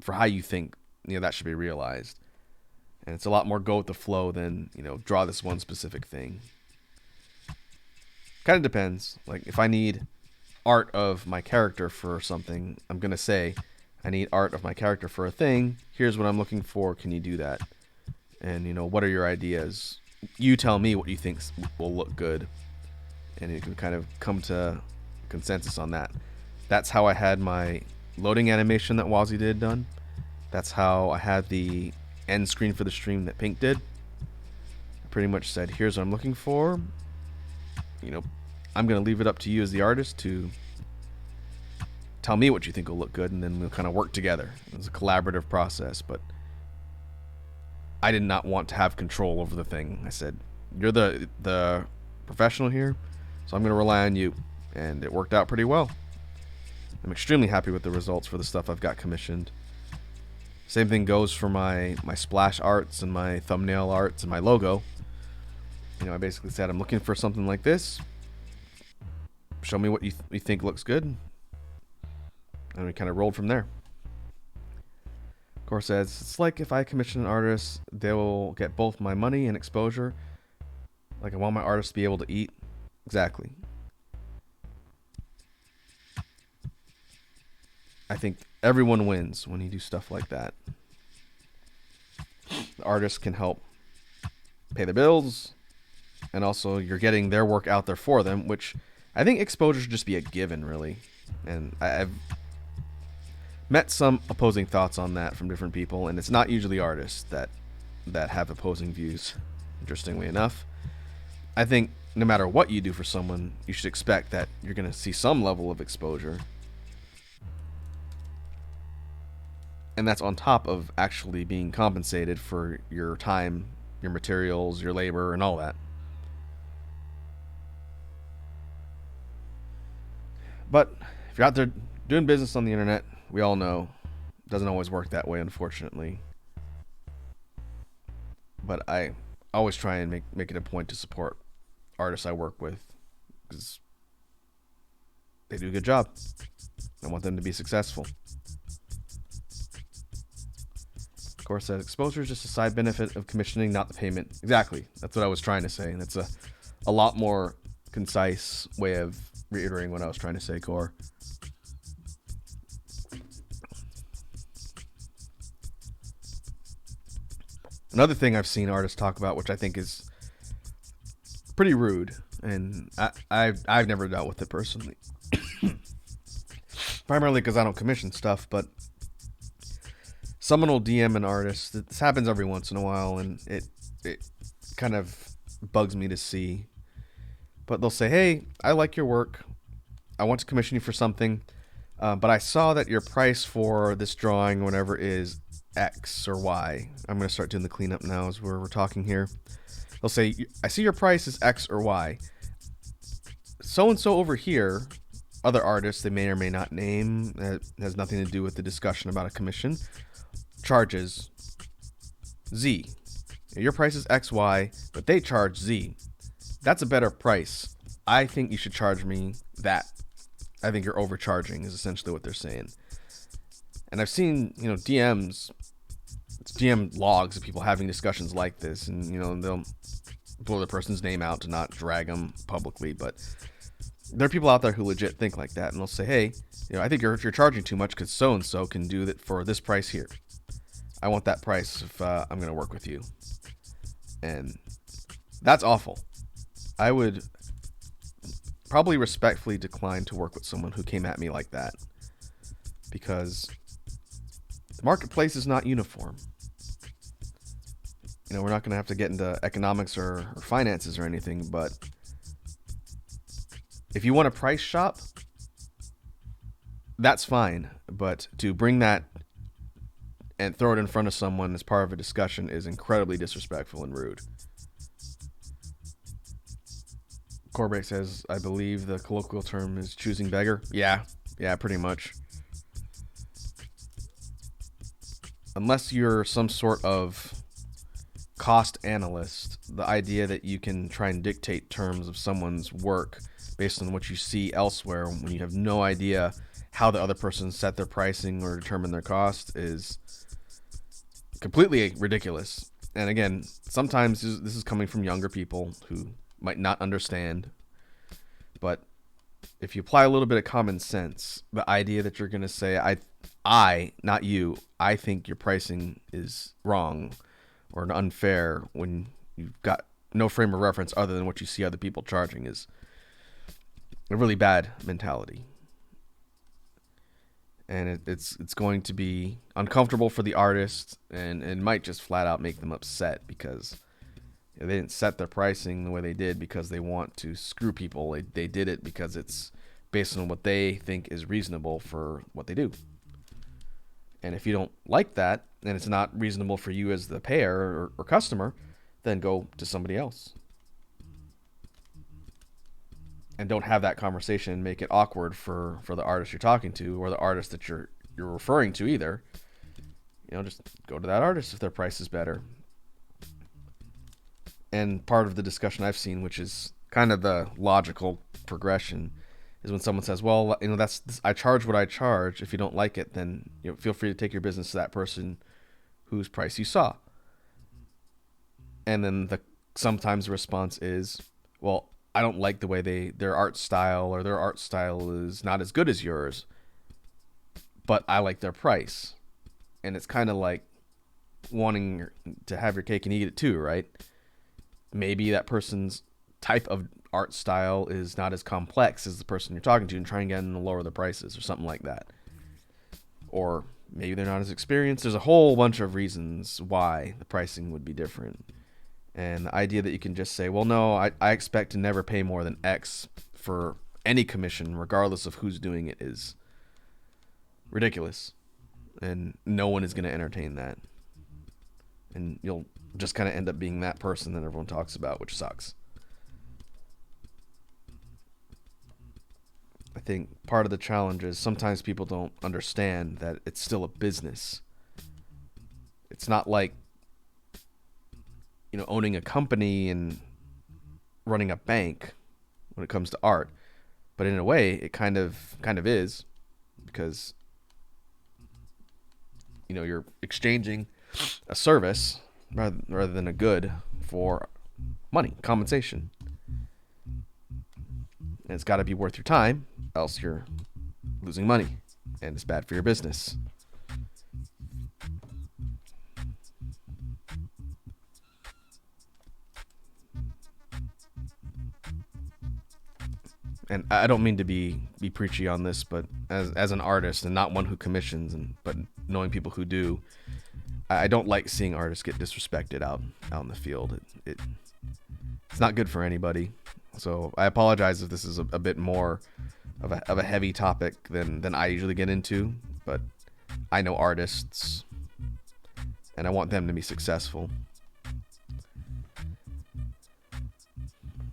[SPEAKER 1] how you think that should be realized. And it's a lot more go with the flow than draw this one specific thing. Kind of depends. Like, if I need art of my character for something, I'm gonna say, I need art of my character for a thing. Here's what I'm looking for. Can you do that? And what are your ideas? You tell me what you think will look good, and you can kind of come to consensus on that. That's how I had my loading animation that Wazzy did done. That's how I had the end screen for the stream that Pink did. I pretty much said, here's what I'm looking for. I'm going to leave it up to you as the artist to tell me what you think will look good, and then we'll kind of work together. It was a collaborative process, but I did not want to have control over the thing. I said, you're the professional here, so I'm going to rely on you. And it worked out pretty well. I'm extremely happy with the results for the stuff I've got commissioned. Same thing goes for my splash arts and my thumbnail arts and my logo. I basically said, I'm looking for something like this. Show me what you think looks good. And we kind of rolled from there. Of course, says, it's like if I commission an artist, they will get both my money and exposure. Like, I want my artist to be able to eat. Exactly. I think everyone wins when you do stuff like that. The artist can help pay the bills, and also you're getting their work out there for them, which I think exposure should just be a given, really. And I've met some opposing thoughts on that from different people, and it's not usually artists that have opposing views, interestingly enough. I think no matter what you do for someone, you should expect that you're going to see some level of exposure. And that's on top of actually being compensated for your time, your materials, your labor, and all that. But if you're out there doing business on the internet, we all know it doesn't always work that way, unfortunately. But I always try and make it a point to support artists I work with because they do a good job. I want them to be successful. Of course, that exposure is just a side benefit of commissioning, not the payment. Exactly. That's what I was trying to say. And that's a lot more concise way of reiterating what I was trying to say, Core. Another thing I've seen artists talk about, which I think is pretty rude, and I've never dealt with it personally, primarily because I don't commission stuff. But someone will DM an artist. This happens every once in a while, and it kind of bugs me to see. But they'll say, "Hey, I like your work. I want to commission you for something, but I saw that your price for this drawing, or whatever, is X or Y." I'm going to start doing the cleanup now as we're talking here. They'll say, "I see your price is X or Y. So and so over here," other artists they may or may not name, that has nothing to do with the discussion about a commission, charges Z. Your price is XY, but they charge Z. That's a better price. I think you should charge me that. I think you're overcharging is essentially what they're saying. And I've seen, DMs, DM logs of people having discussions like this, and, they'll blow the person's name out to not drag them publicly, but there are people out there who legit think like that, and they'll say, "Hey, I think you're charging too much because so-and-so can do that for this price here. I want that price if I'm going to work with you." And that's awful. I would probably respectfully decline to work with someone who came at me like that, because the marketplace is not uniform. We're not going to have to get into economics or finances or anything, but if you want a price shop, that's fine. But to bring that and throw it in front of someone as part of a discussion is incredibly disrespectful and rude. Corbett says, "I believe the colloquial term is choosing beggar." Yeah, pretty much. Unless you're some sort of cost analyst, the idea that you can try and dictate terms of someone's work based on what you see elsewhere when you have no idea how the other person set their pricing or determine their cost is completely ridiculous. And again, sometimes this is coming from younger people who might not understand. But if you apply a little bit of common sense, the idea that you're going to say, I, not you, I think your pricing is wrong or unfair when you've got no frame of reference other than what you see other people charging is a really bad mentality. And it's going to be uncomfortable for the artist, and it might just flat out make them upset because they didn't set their pricing the way they did because they want to screw people. They did it because it's based on what they think is reasonable for what they do. And if you don't like that, and it's not reasonable for you as the payer or customer, then go to somebody else. And don't have that conversation and make it awkward for the artist you're talking to or the artist that you're referring to either. Just go to that artist if their price is better. And part of the discussion I've seen, which is kind of the logical progression, is when someone says, "Well, I charge what I charge. If you don't like it, then feel free to take your business to that person whose price you saw." And then sometimes the response is, "Well, I don't like the way their art style, or their art style is not as good as yours, but I like their price." And it's kind of like wanting to have your cake and eat it too, right? Maybe that person's type of art style is not as complex as the person you're talking to, and try and get them to lower the prices or something like that. Or maybe they're not as experienced. There's a whole bunch of reasons why the pricing would be different. And the idea that you can just say, "Well, no, I expect to never pay more than X for any commission, regardless of who's doing it," is ridiculous. And no one is going to entertain that. And you'll just kind of end up being that person that everyone talks about, which sucks. I think part of the challenge is sometimes people don't understand that it's still a business. It's not like, owning a company and running a bank when it comes to art. But in a way, it kind of is, because you're exchanging a service rather than a good for money, compensation. And it's got to be worth your time, else you're losing money, and it's bad for your business. And I don't mean to be preachy on this, but as an artist, and not one who commissions, but knowing people who do, I don't like seeing artists get disrespected out in the field. It's not good for anybody. So I apologize if this is a bit more of a heavy topic than I usually get into, but I know artists, and I want them to be successful.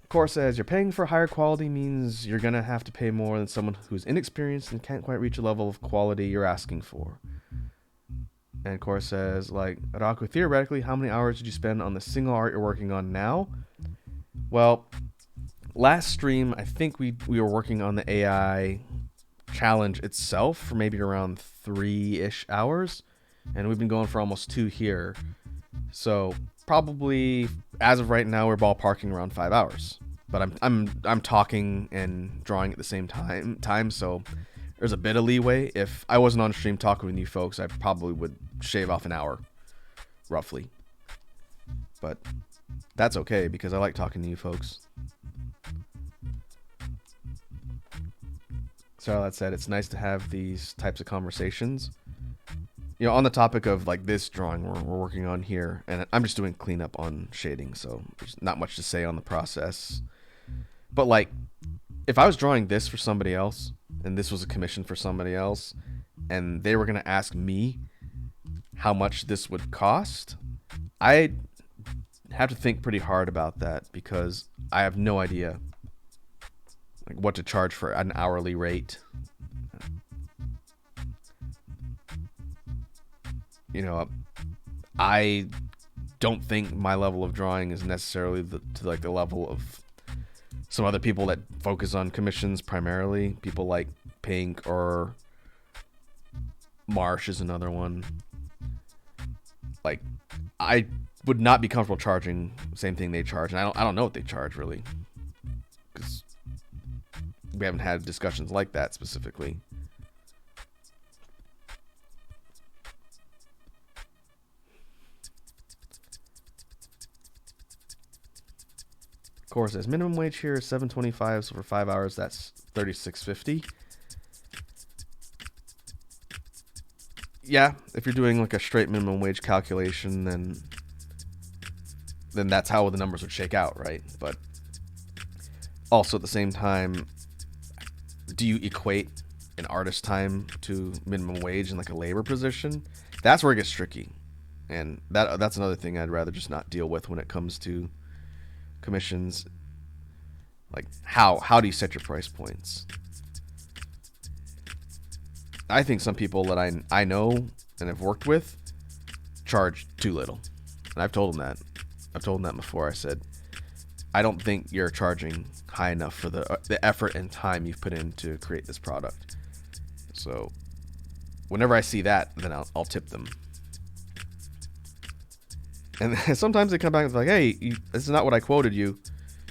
[SPEAKER 1] Core says you're paying for higher quality means you're gonna have to pay more than someone who's inexperienced and can't quite reach a level of quality you're asking for. And Core says, like, Raku, theoretically, how many hours did you spend on the single art you're working on now? Well, last stream, I think we were working on the AI challenge itself for maybe around 3-ish hours, and we've been going for almost 2 here. So probably as of right now, we're ballparking around 5 hours. But I'm talking and drawing at the same time, so there's a bit of leeway. If I wasn't on stream talking with you folks, I probably would shave off an hour, roughly. But that's okay, because I like talking to you folks. So that said, it's nice to have these types of conversations. On the topic of like this drawing we're working on here, and I'm just doing cleanup on shading, so there's not much to say on the process. But like, if I was drawing this for somebody else, and this was a commission for somebody else, and they were going to ask me how much this would cost, I'd have to think pretty hard about that, because I have no idea like what to charge for an hourly rate. I don't think my level of drawing is necessarily to like the level of some other people that focus on commissions primarily. People like Pink or Marsh is another one. Like, I would not be comfortable charging the same thing they charge, and I don't know what they charge really, because we haven't had discussions like that specifically. Of course, as minimum wage here is $7.25, so for 5 hours that's $36.50. Yeah, if you're doing like a straight minimum wage calculation, then that's how the numbers would shake out, right? But also at the same time, do you equate an artist time to minimum wage in like a labor position? That's where it gets tricky, and that's another thing I'd rather just not deal with when it comes to commissions. Like, how do you set your price points? I think some people that I know and have worked with charge too little, and I've told them that before. I said, I don't think you're charging high enough for the effort and time you've put in to create this product. So whenever I see that, then I'll tip them. And sometimes they come back and like, hey, this is not what I quoted you.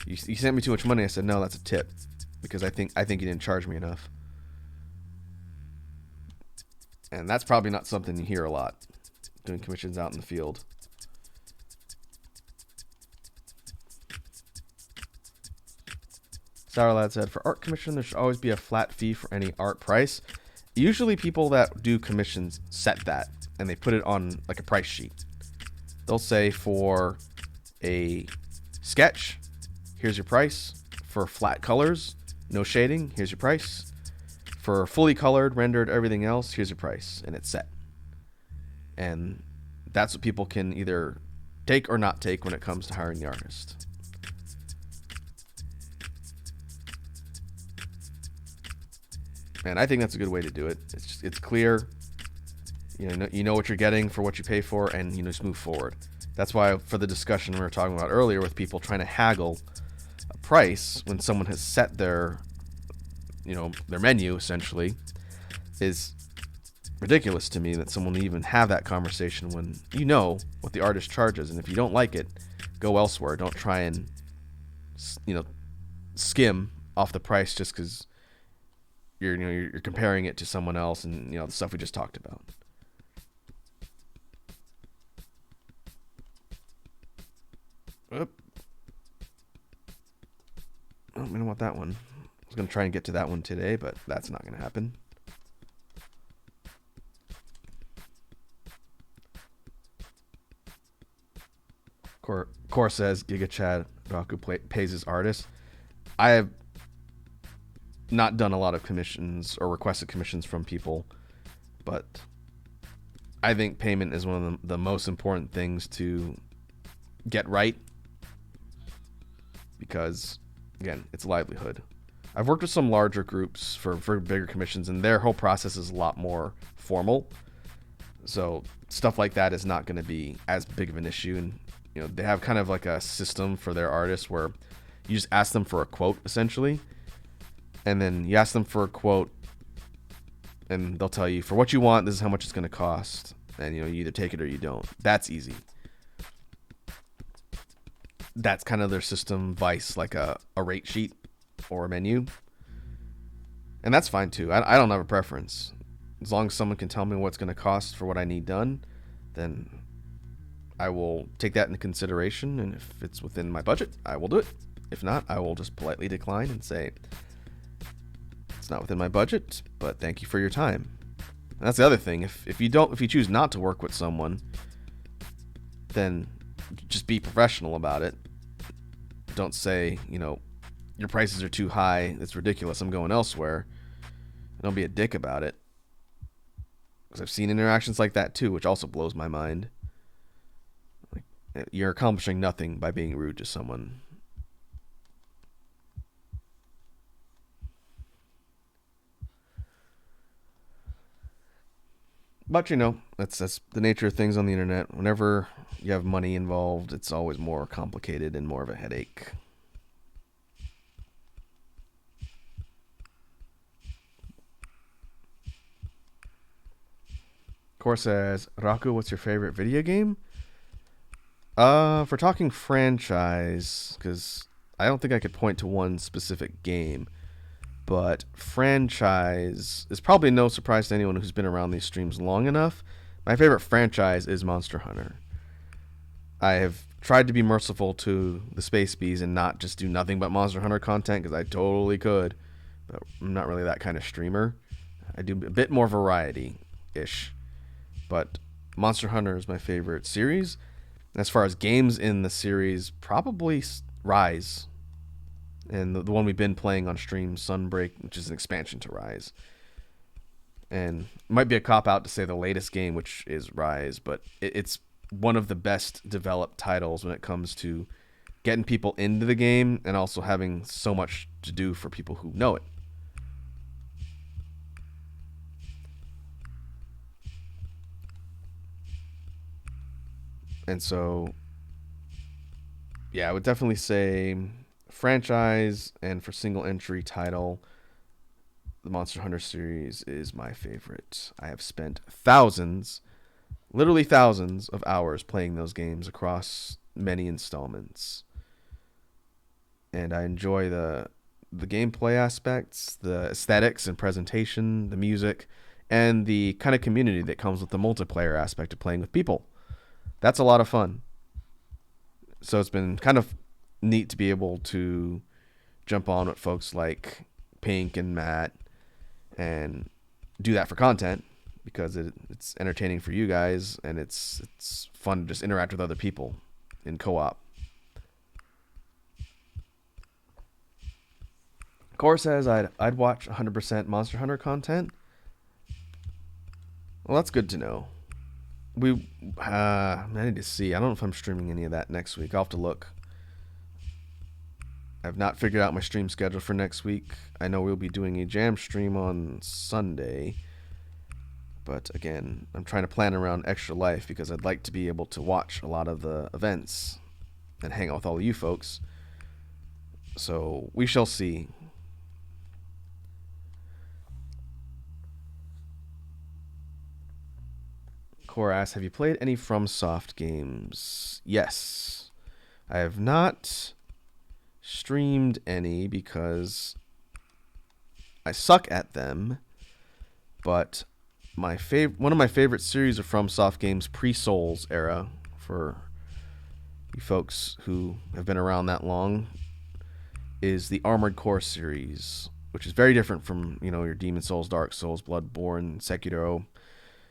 [SPEAKER 1] You sent me too much money. I said, no, that's a tip, because I think you didn't charge me enough. And that's probably not something you hear a lot, doing commissions out in the field. Sour Lad said, for art commission, there should always be a flat fee for any art price. Usually people that do commissions set that, and they put it on like a price sheet. They'll say, for a sketch, here's your price. For flat colors, no shading, here's your price. For fully colored, rendered, everything else, here's your price, and it's set. And that's what people can either take or not take when it comes to hiring the artist. And I think that's a good way to do it. It's clear. You know what you're getting for what you pay for, and just move forward. That's why, for the discussion we were talking about earlier with people trying to haggle a price when someone has set their menu, essentially, is ridiculous to me that someone would even have that conversation when you know what the artist charges. And if you don't like it, go elsewhere. Don't try and skim off the price just because you're comparing it to someone else and the stuff we just talked about. Oop. Oh, I don't want that one. I was going to try and get to that one today, but that's not going to happen. Core says Giga Chad Raku pays his artists. I have not done a lot of commissions or requested commissions from people, but I think payment is one of the most important things to get right, because again, it's livelihood. I've worked with some larger groups for bigger commissions, and their whole process is a lot more formal, so stuff like that is not going to be as big of an issue. And they have kind of like a system for their artists where you just ask them for a quote, essentially, and then you ask them for a quote, and they'll tell you, for what you want, this is how much it's going to cost, and you either take it or you don't. That's easy. That's kind of their system, vice like a rate sheet or a menu, and that's fine too. I don't have a preference. As long as someone can tell me what's going to cost for what I need done, then I will take that into consideration, and if it's within my budget, I will do it. If not, I will just politely decline and say, it's not within my budget, but thank you for your time. And that's the other thing. If you choose not to work with someone, then just be professional about it. Don't say, your prices are too high, it's ridiculous, I'm going elsewhere. Don't be a dick about it. Because I've seen interactions like that too, which also blows my mind. You're accomplishing nothing by being rude to someone. But that's the nature of things on the internet. Whenever you have money involved, it's always more complicated and more of a headache. Core says, Raku, what's your favorite video game? If we're talking franchise, because I don't think I could point to one specific game, but franchise is probably no surprise to anyone who's been around these streams long enough. My favorite franchise is Monster Hunter. I have tried to be merciful to the Space Bees and not just do nothing but Monster Hunter content, because I totally could, but I'm not really that kind of streamer. I do a bit more variety-ish, but Monster Hunter is my favorite series. As far as games in the series, probably Rise. And the one we've been playing on stream, Sunbreak, which is an expansion to Rise. And it might be a cop-out to say the latest game, which is Rise, but it's one of the best developed titles when it comes to getting people into the game and also having so much to do for people who know it. And so, yeah, I would definitely say franchise, and for single entry title, the Monster Hunter series is my favorite. I have spent literally thousands of hours playing those games across many installments. And I enjoy the gameplay aspects, the aesthetics and presentation, the music, and the kind of community that comes with the multiplayer aspect of playing with people. That's a lot of fun. So it's been kind of neat to be able to jump on with folks like Pink and Matt and do that for content, because it's entertaining for you guys, and it's fun to just interact with other people in co-op. Core says I'd watch 100% Monster Hunter content. Well, that's good to know. I need to see. I don't know if I'm streaming any of that next week. I'll have to look. I've not figured out my stream schedule for next week. I know we'll be doing a jam stream on Sunday. But again, I'm trying to plan around Extra Life because I'd like to be able to watch a lot of the events and hang out with all of you folks. So we shall see. Cora asks, have you played any FromSoft games? Yes. I have not streamed any because I suck at them. But one of my favorite series of FromSoft games pre-Souls era, for you folks who have been around that long, is the Armored Core series, which is very different from, your Demon Souls, Dark Souls, Bloodborne, Sekiro,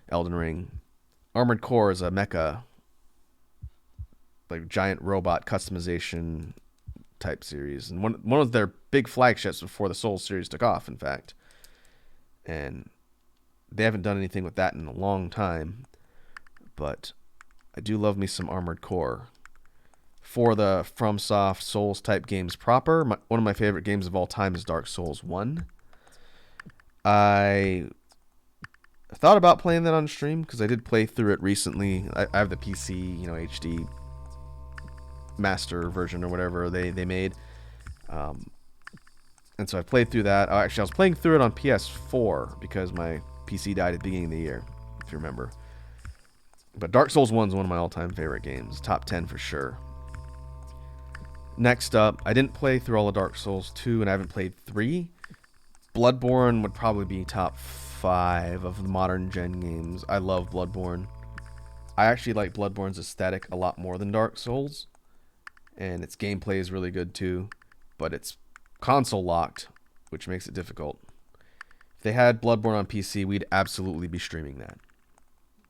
[SPEAKER 1] Elden Ring. Armored Core is a mecha, like giant robot customization type series, and one of their big flagships before the Souls series took off, in fact. And they haven't done anything with that in a long time, but I do love me some Armored Core. For the FromSoft Souls type games proper, one of my favorite games of all time is Dark Souls 1. I thought about playing that on stream because I did play through it recently. I have the PC, HD master version or whatever they made. And so I played through that. Actually, I was playing through it on PS4 because my PC died at the beginning of the year, if you remember. But Dark Souls 1 is one of my all-time favorite games. Top 10 for sure. Next up, I didn't play through all of Dark Souls 2, and I haven't played 3. Bloodborne would probably be top 5 of the modern gen games. I love Bloodborne. I actually like Bloodborne's aesthetic a lot more than Dark Souls. And its gameplay is really good too. But it's console locked, which makes it difficult. If they had Bloodborne on PC, we'd absolutely be streaming that.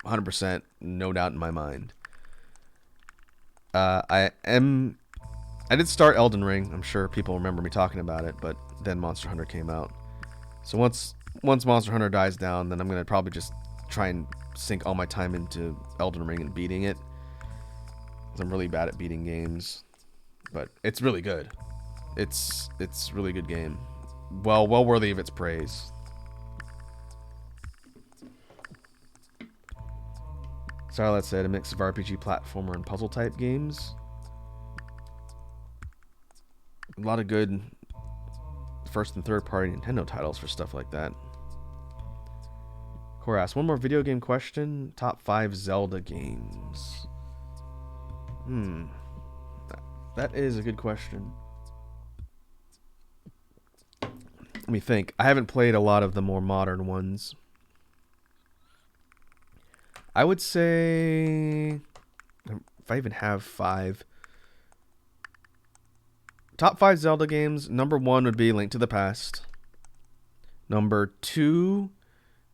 [SPEAKER 1] 100%, no doubt in my mind. I did start Elden Ring. I'm sure people remember me talking about it, but then Monster Hunter came out. So once Monster Hunter dies down, then I'm going to probably just try and sink all my time into Elden Ring and beating it. 'Cause I'm really bad at beating games, but it's really good. It's a really good game. Well worthy of its praise. Starlight said a mix of RPG, platformer, and puzzle type games. A lot of good first and third party Nintendo titles for stuff like that. Cora asked, one more video game question. Top 5 Zelda games. That is a good question. Let me think. I haven't played a lot of the more modern ones. I would say, if I even have 5. Top 5 Zelda games. Number 1 would be Link to the Past. Number 2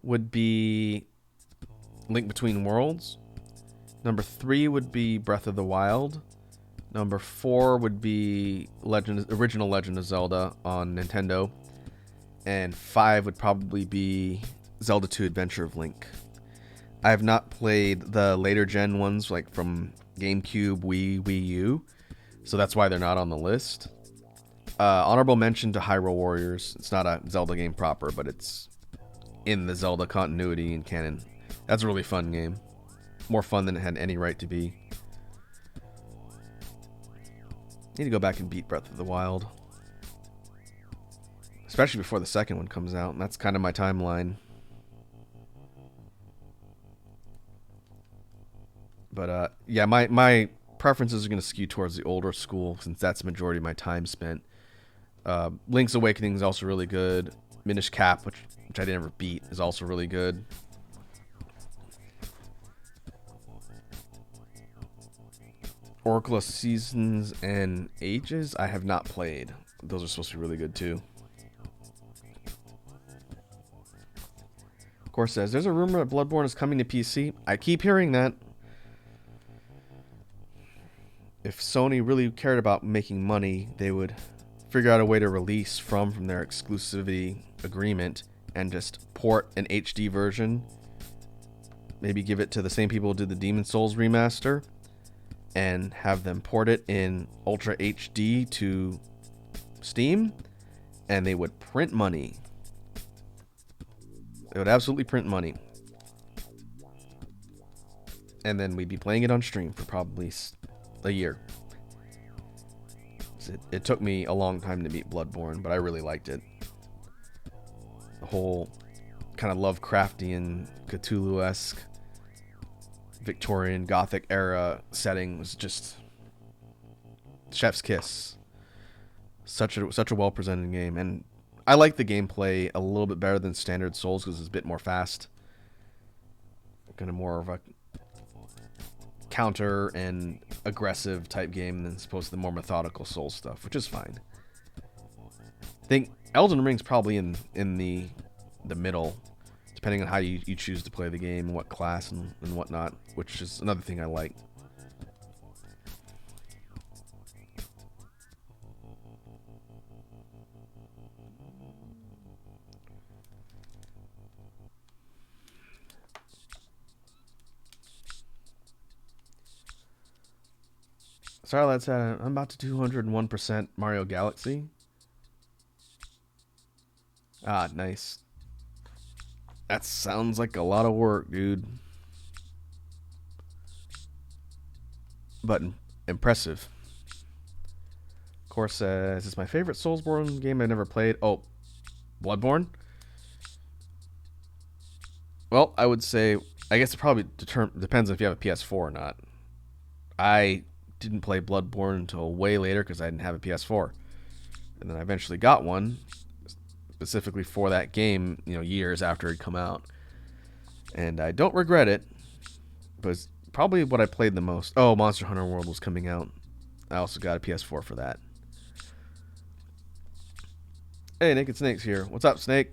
[SPEAKER 1] would be Link Between Worlds. Number 3 would be Breath of the Wild. Number 4 would be original Legend of Zelda on Nintendo. And 5 would probably be Zelda 2 Adventure of Link. I have not played the later gen ones, like from GameCube, Wii U. So that's why they're not on the list. Honorable mention to Hyrule Warriors. It's not a Zelda game proper, but it's in the Zelda continuity and canon. That's a really fun game. More fun than it had any right to be. Need to go back and beat Breath of the Wild. Especially before the second one comes out. And that's kind of my timeline. But yeah, my preferences are going to skew towards the older school since that's the majority of my time spent. Link's Awakening is also really good. Minish Cap, which I didn't ever beat, is also really good. Oracle of Seasons and Ages, I have not played. Those are supposed to be really good too. Of course, says there's a rumor that Bloodborne is coming to PC. I keep hearing that. If Sony really cared about making money, they would figure out a way to release from their exclusivity agreement and just port an HD version. Maybe give it to the same people who did the Demon Souls remaster and have them port it in Ultra HD to Steam, and they would print money. They would absolutely print money. And then we'd be playing it on stream for probably a year. It took me a long time to beat Bloodborne, but I really liked it. The whole kind of Lovecraftian, Cthulhu-esque, Victorian Gothic era setting was just chef's kiss. Such a well presented game, and I like the gameplay a little bit better than standard Souls because it's a bit more fast, kind of more of a counter and aggressive type game than opposed to the more methodical Souls stuff, which is fine. I think Elden Ring's probably in the middle, depending on how you choose to play the game and what class and whatnot, which is another thing I like. Sorry, lads. I'm about to 201% Mario Galaxy. Ah, nice. That sounds like a lot of work, dude. But impressive. Of course, this is my favorite Soulsborne game I never played. Oh, Bloodborne? Well, I would say, I guess it probably depends if you have a PS4 or not. I didn't play Bloodborne until way later because I didn't have a PS4. And then I eventually got one, specifically for that game, years after it had come out. And I don't regret it, but it's probably what I played the most. Oh, Monster Hunter World was coming out. I also got a PS4 for that. Hey, Naked Snake's here. What's up, Snake?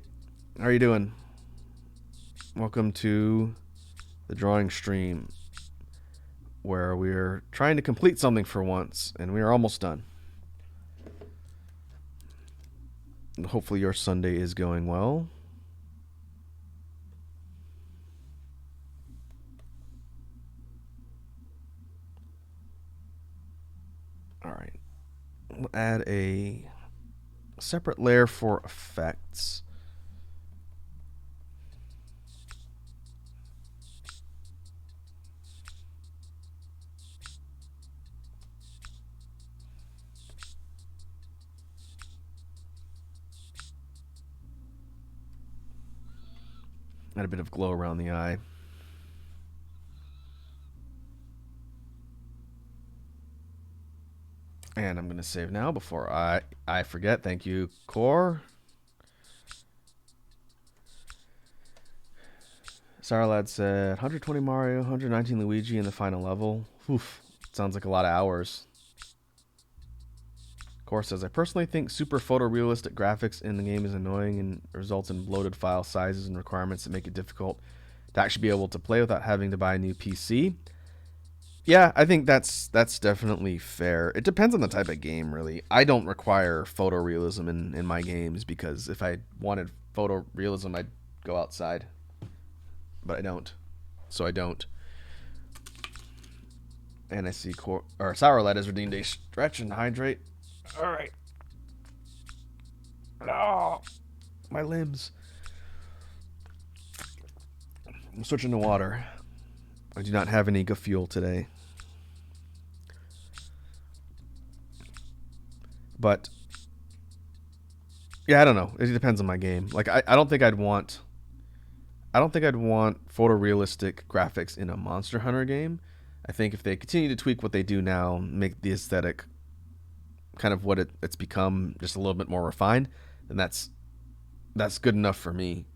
[SPEAKER 1] How are you doing? Welcome to the drawing stream, where we're trying to complete something for once, and we are almost done. And hopefully your Sunday is going well. Alright. We'll add a separate layer for effects. Add a bit of glow around the eye. And I'm going to save now before I forget. Thank you, Core. Sarlad said 120 Mario, 119 Luigi in the final level. Oof, sounds like a lot of hours. Core says, I personally think super photorealistic graphics in the game is annoying and results in bloated file sizes and requirements that make it difficult to actually be able to play without having to buy a new PC. Yeah, I think that's definitely fair. It depends on the type of game, really. I don't require photorealism in my games because if I wanted photorealism, I'd go outside. But I don't. So I don't. And I see Sour Lad has redeemed a stretch and hydrate. Alright. Oh, my limbs. I'm switching to water. I do not have any fuel today. But yeah, I don't know. It depends on my game. Like I don't think I'd want photorealistic graphics in a Monster Hunter game. I think if they continue to tweak what they do now, make the aesthetic kind of what it's become, just a little bit more refined, then that's good enough for me.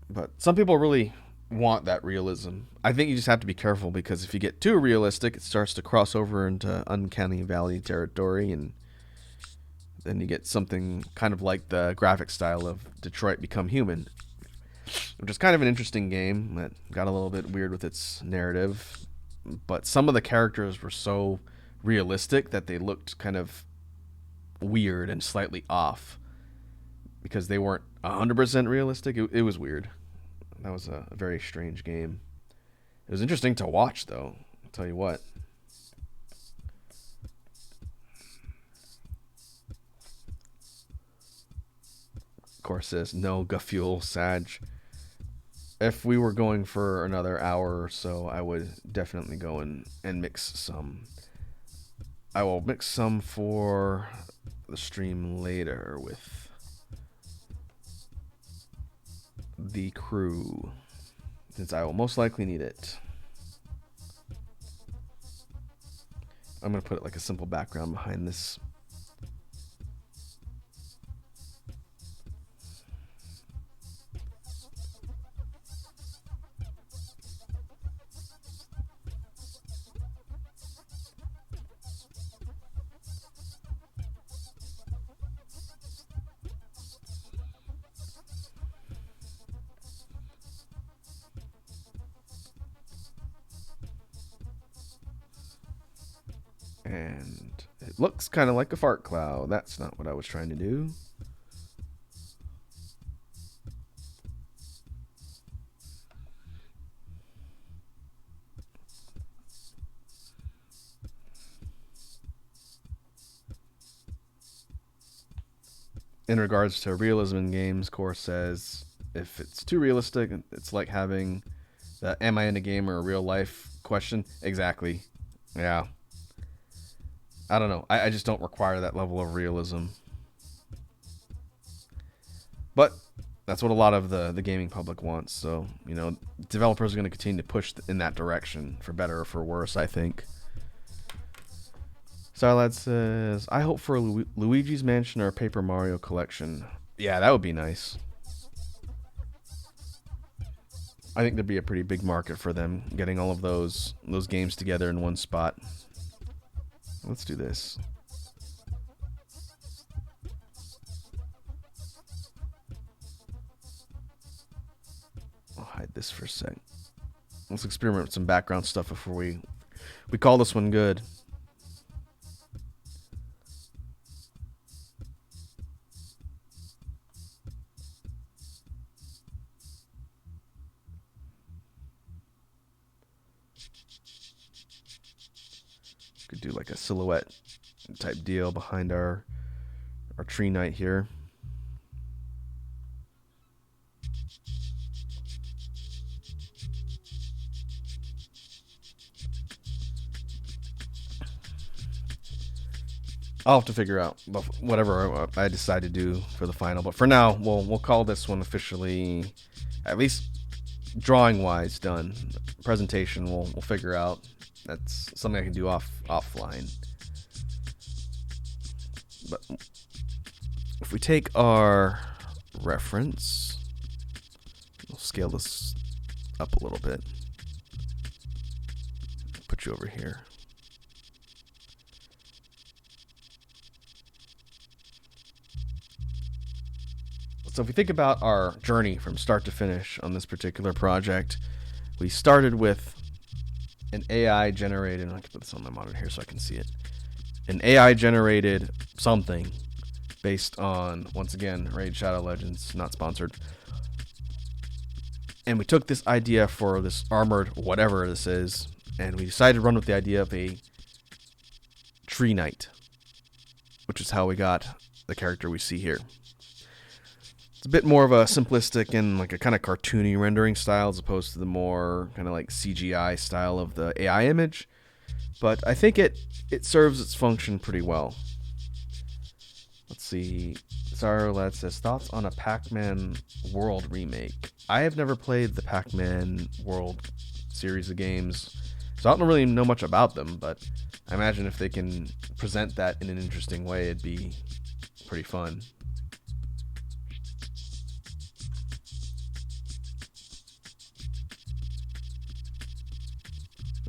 [SPEAKER 1] But some people really want that realism. I think you just have to be careful because if you get too realistic, it starts to cross over into Uncanny Valley territory, and then you get something kind of like the graphic style of Detroit Become Human, which is kind of an interesting game that got a little bit weird with its narrative. But some of the characters were so realistic that they looked kind of weird and slightly off because they weren't 100% realistic. It was weird. That was a very strange game. It was interesting to watch, though. I'll tell you what. course, says no Gufuel Sag. If we were going for another hour or so, I would definitely go in and mix some. I will mix some for the stream later with the crew, since I will most likely need it. I'm going to put like a simple background behind this. And it looks kind of like a fart cloud. That's not what I was trying to do. In regards to realism in games, Core says if it's too realistic, it's like having the "Am I in a game or a real life?" question. Exactly. Yeah. I don't know. I just don't require that level of realism. But that's what a lot of the gaming public wants. So, you know, developers are going to continue to push in that direction, for better or for worse, I think. Starlad says, I hope for a Luigi's Mansion or a Paper Mario collection. Yeah, that would be nice. I think there'd be a pretty big market for them, getting all of those games together in one spot. Let's do this. I'll hide this for a sec. Let's experiment with some background stuff before we call this one good. Could do like a silhouette type deal behind our tree knight here. I'll have to figure out whatever I decide to do for the final. But for now, we'll call this one officially, at least drawing wise, done. Presentation we'll figure out. That's something I can do offline. But if we take our reference, we'll scale this up a little bit. Put you over here. So if we think about our journey from start to finish on this particular project, we started with an AI generated, I can put this on my monitor here so I can see it, an AI generated something based on, once again, Raid Shadow Legends, not sponsored. And we took this idea for this armored whatever this is, and we decided to run with the idea of a tree knight, which is how we got the character we see here. It's a bit more of a simplistic and like a kind of cartoony rendering style as opposed to the more kind of like CGI style of the AI image. But I think it serves its function pretty well. Let's see. Zarolad says, thoughts on a Pac-Man World remake? I have never played the Pac-Man World series of games, so I don't really know much about them, but I imagine if they can present that in an interesting way, it'd be pretty fun.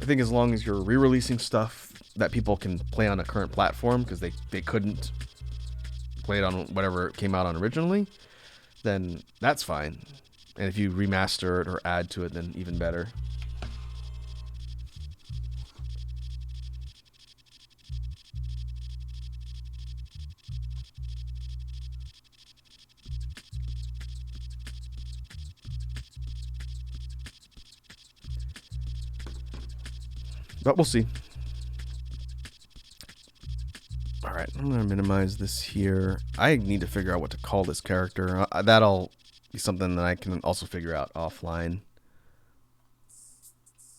[SPEAKER 1] I think as long as you're re-releasing stuff that people can play on a current platform, because they couldn't play it on whatever it came out on originally, then that's fine. And if you remaster it or add to it, then even better. But we'll see. Alright, I'm going to minimize this here. I need to figure out what to call this character. That'll be something that I can also figure out offline.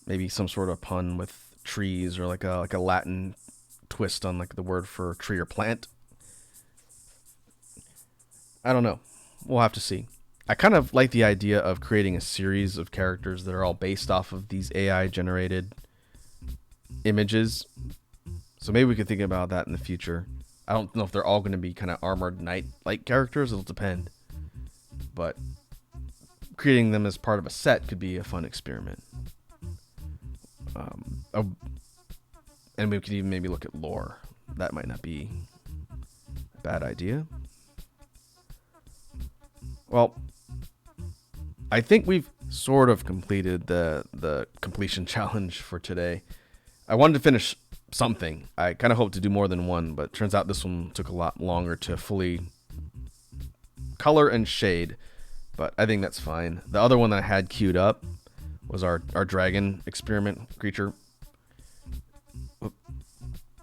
[SPEAKER 1] Maybe some sort of pun with trees, or like a Latin twist on like the word for tree or plant. I don't know. We'll have to see. I kind of like the idea of creating a series of characters that are all based off of these AI generated images. So maybe we could think about that in the future. I don't know if they're all going to be kind of armored knight-like characters. It'll depend. But creating them as part of a set could be a fun experiment. And we could even maybe look at lore. That might not be a bad idea. Well, I think we've sort of completed the completion challenge for today. I wanted to finish something. I kind of hoped to do more than one, but turns out this one took a lot longer to fully color and shade. But I think that's fine. The other one that I had queued up was our dragon experiment creature.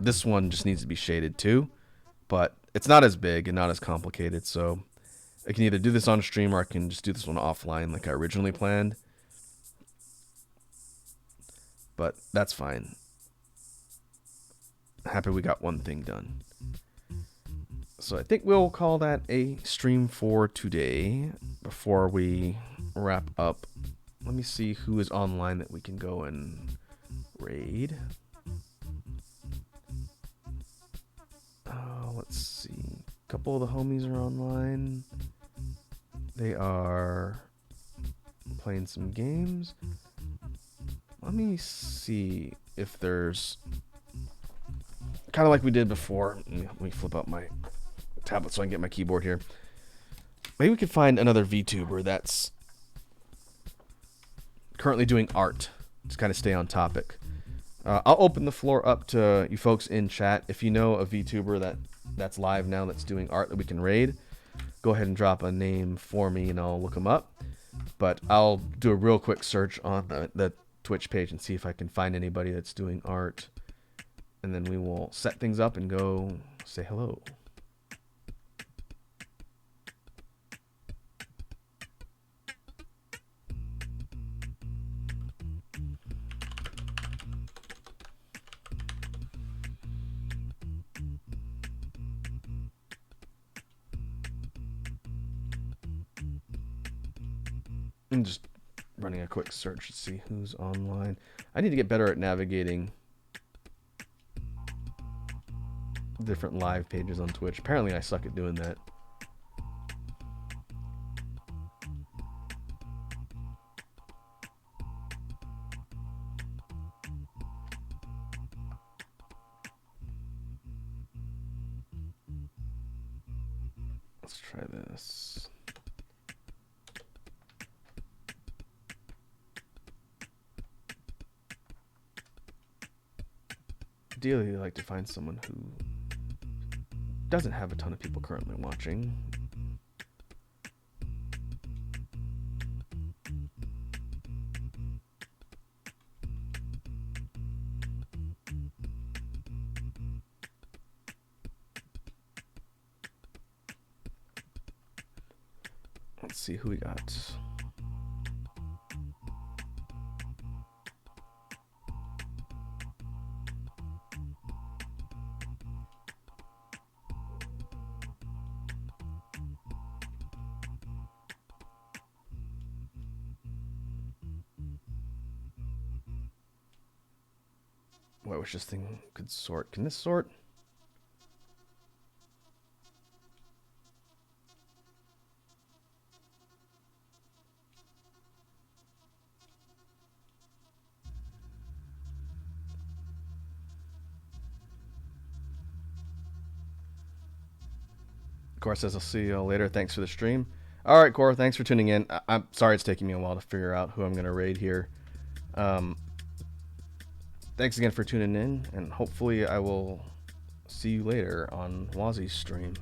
[SPEAKER 1] This one just needs to be shaded too, but it's not as big and not as complicated, so I can either do this on stream or I can just do this one offline like I originally planned. But that's fine. Happy we got one thing done. So I think we'll call that a stream for today. Before we wrap up, let me see who is online that we can go and raid. Let's see. A couple of the homies are online. They are playing some games. Let me see if there's, kind of like we did before. Let me flip up my tablet so I can get my keyboard here. Maybe we could find another VTuber that's currently doing art to kind of stay on topic. I'll open the floor up to you folks in chat. If you know a VTuber that's live now that's doing art that we can raid, go ahead and drop a name for me and I'll look them up. But I'll do a real quick search on the Twitch page and see if I can find anybody that's doing art. And then we will set things up and go say hello. I'm just running a quick search to see who's online. I need to get better at navigating different live pages on Twitch. Apparently I suck at doing that. Let's try this. Ideally, I like to find someone who doesn't have a ton of people currently watching. Let's see who we got. What wish this thing could sort? Can this sort? Cora says, I'll see you all later. Thanks for the stream. All right, Cora, thanks for tuning in. I'm sorry it's taking me a while to figure out who I'm going to raid here. Thanks again for tuning in, and hopefully I will see you later on Wazzy's stream.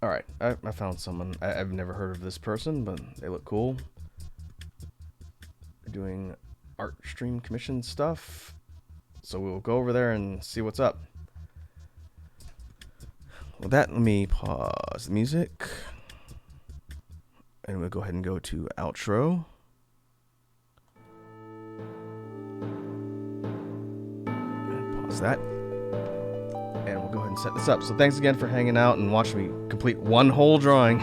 [SPEAKER 1] All right, I found someone. I've never heard of this person, but they look cool. They're doing art stream commission stuff, so we'll go over there and see what's up. With that, let me pause the music, and we'll go ahead and go to outro. And pause that. And we'll go ahead and set this up. So thanks again for hanging out and watching me complete one whole drawing.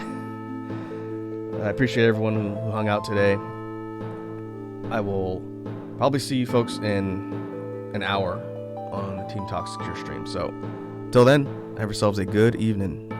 [SPEAKER 1] I appreciate everyone who hung out today. I will probably see you folks in an hour on the Team Talk Secure stream. So, till then, have yourselves a good evening.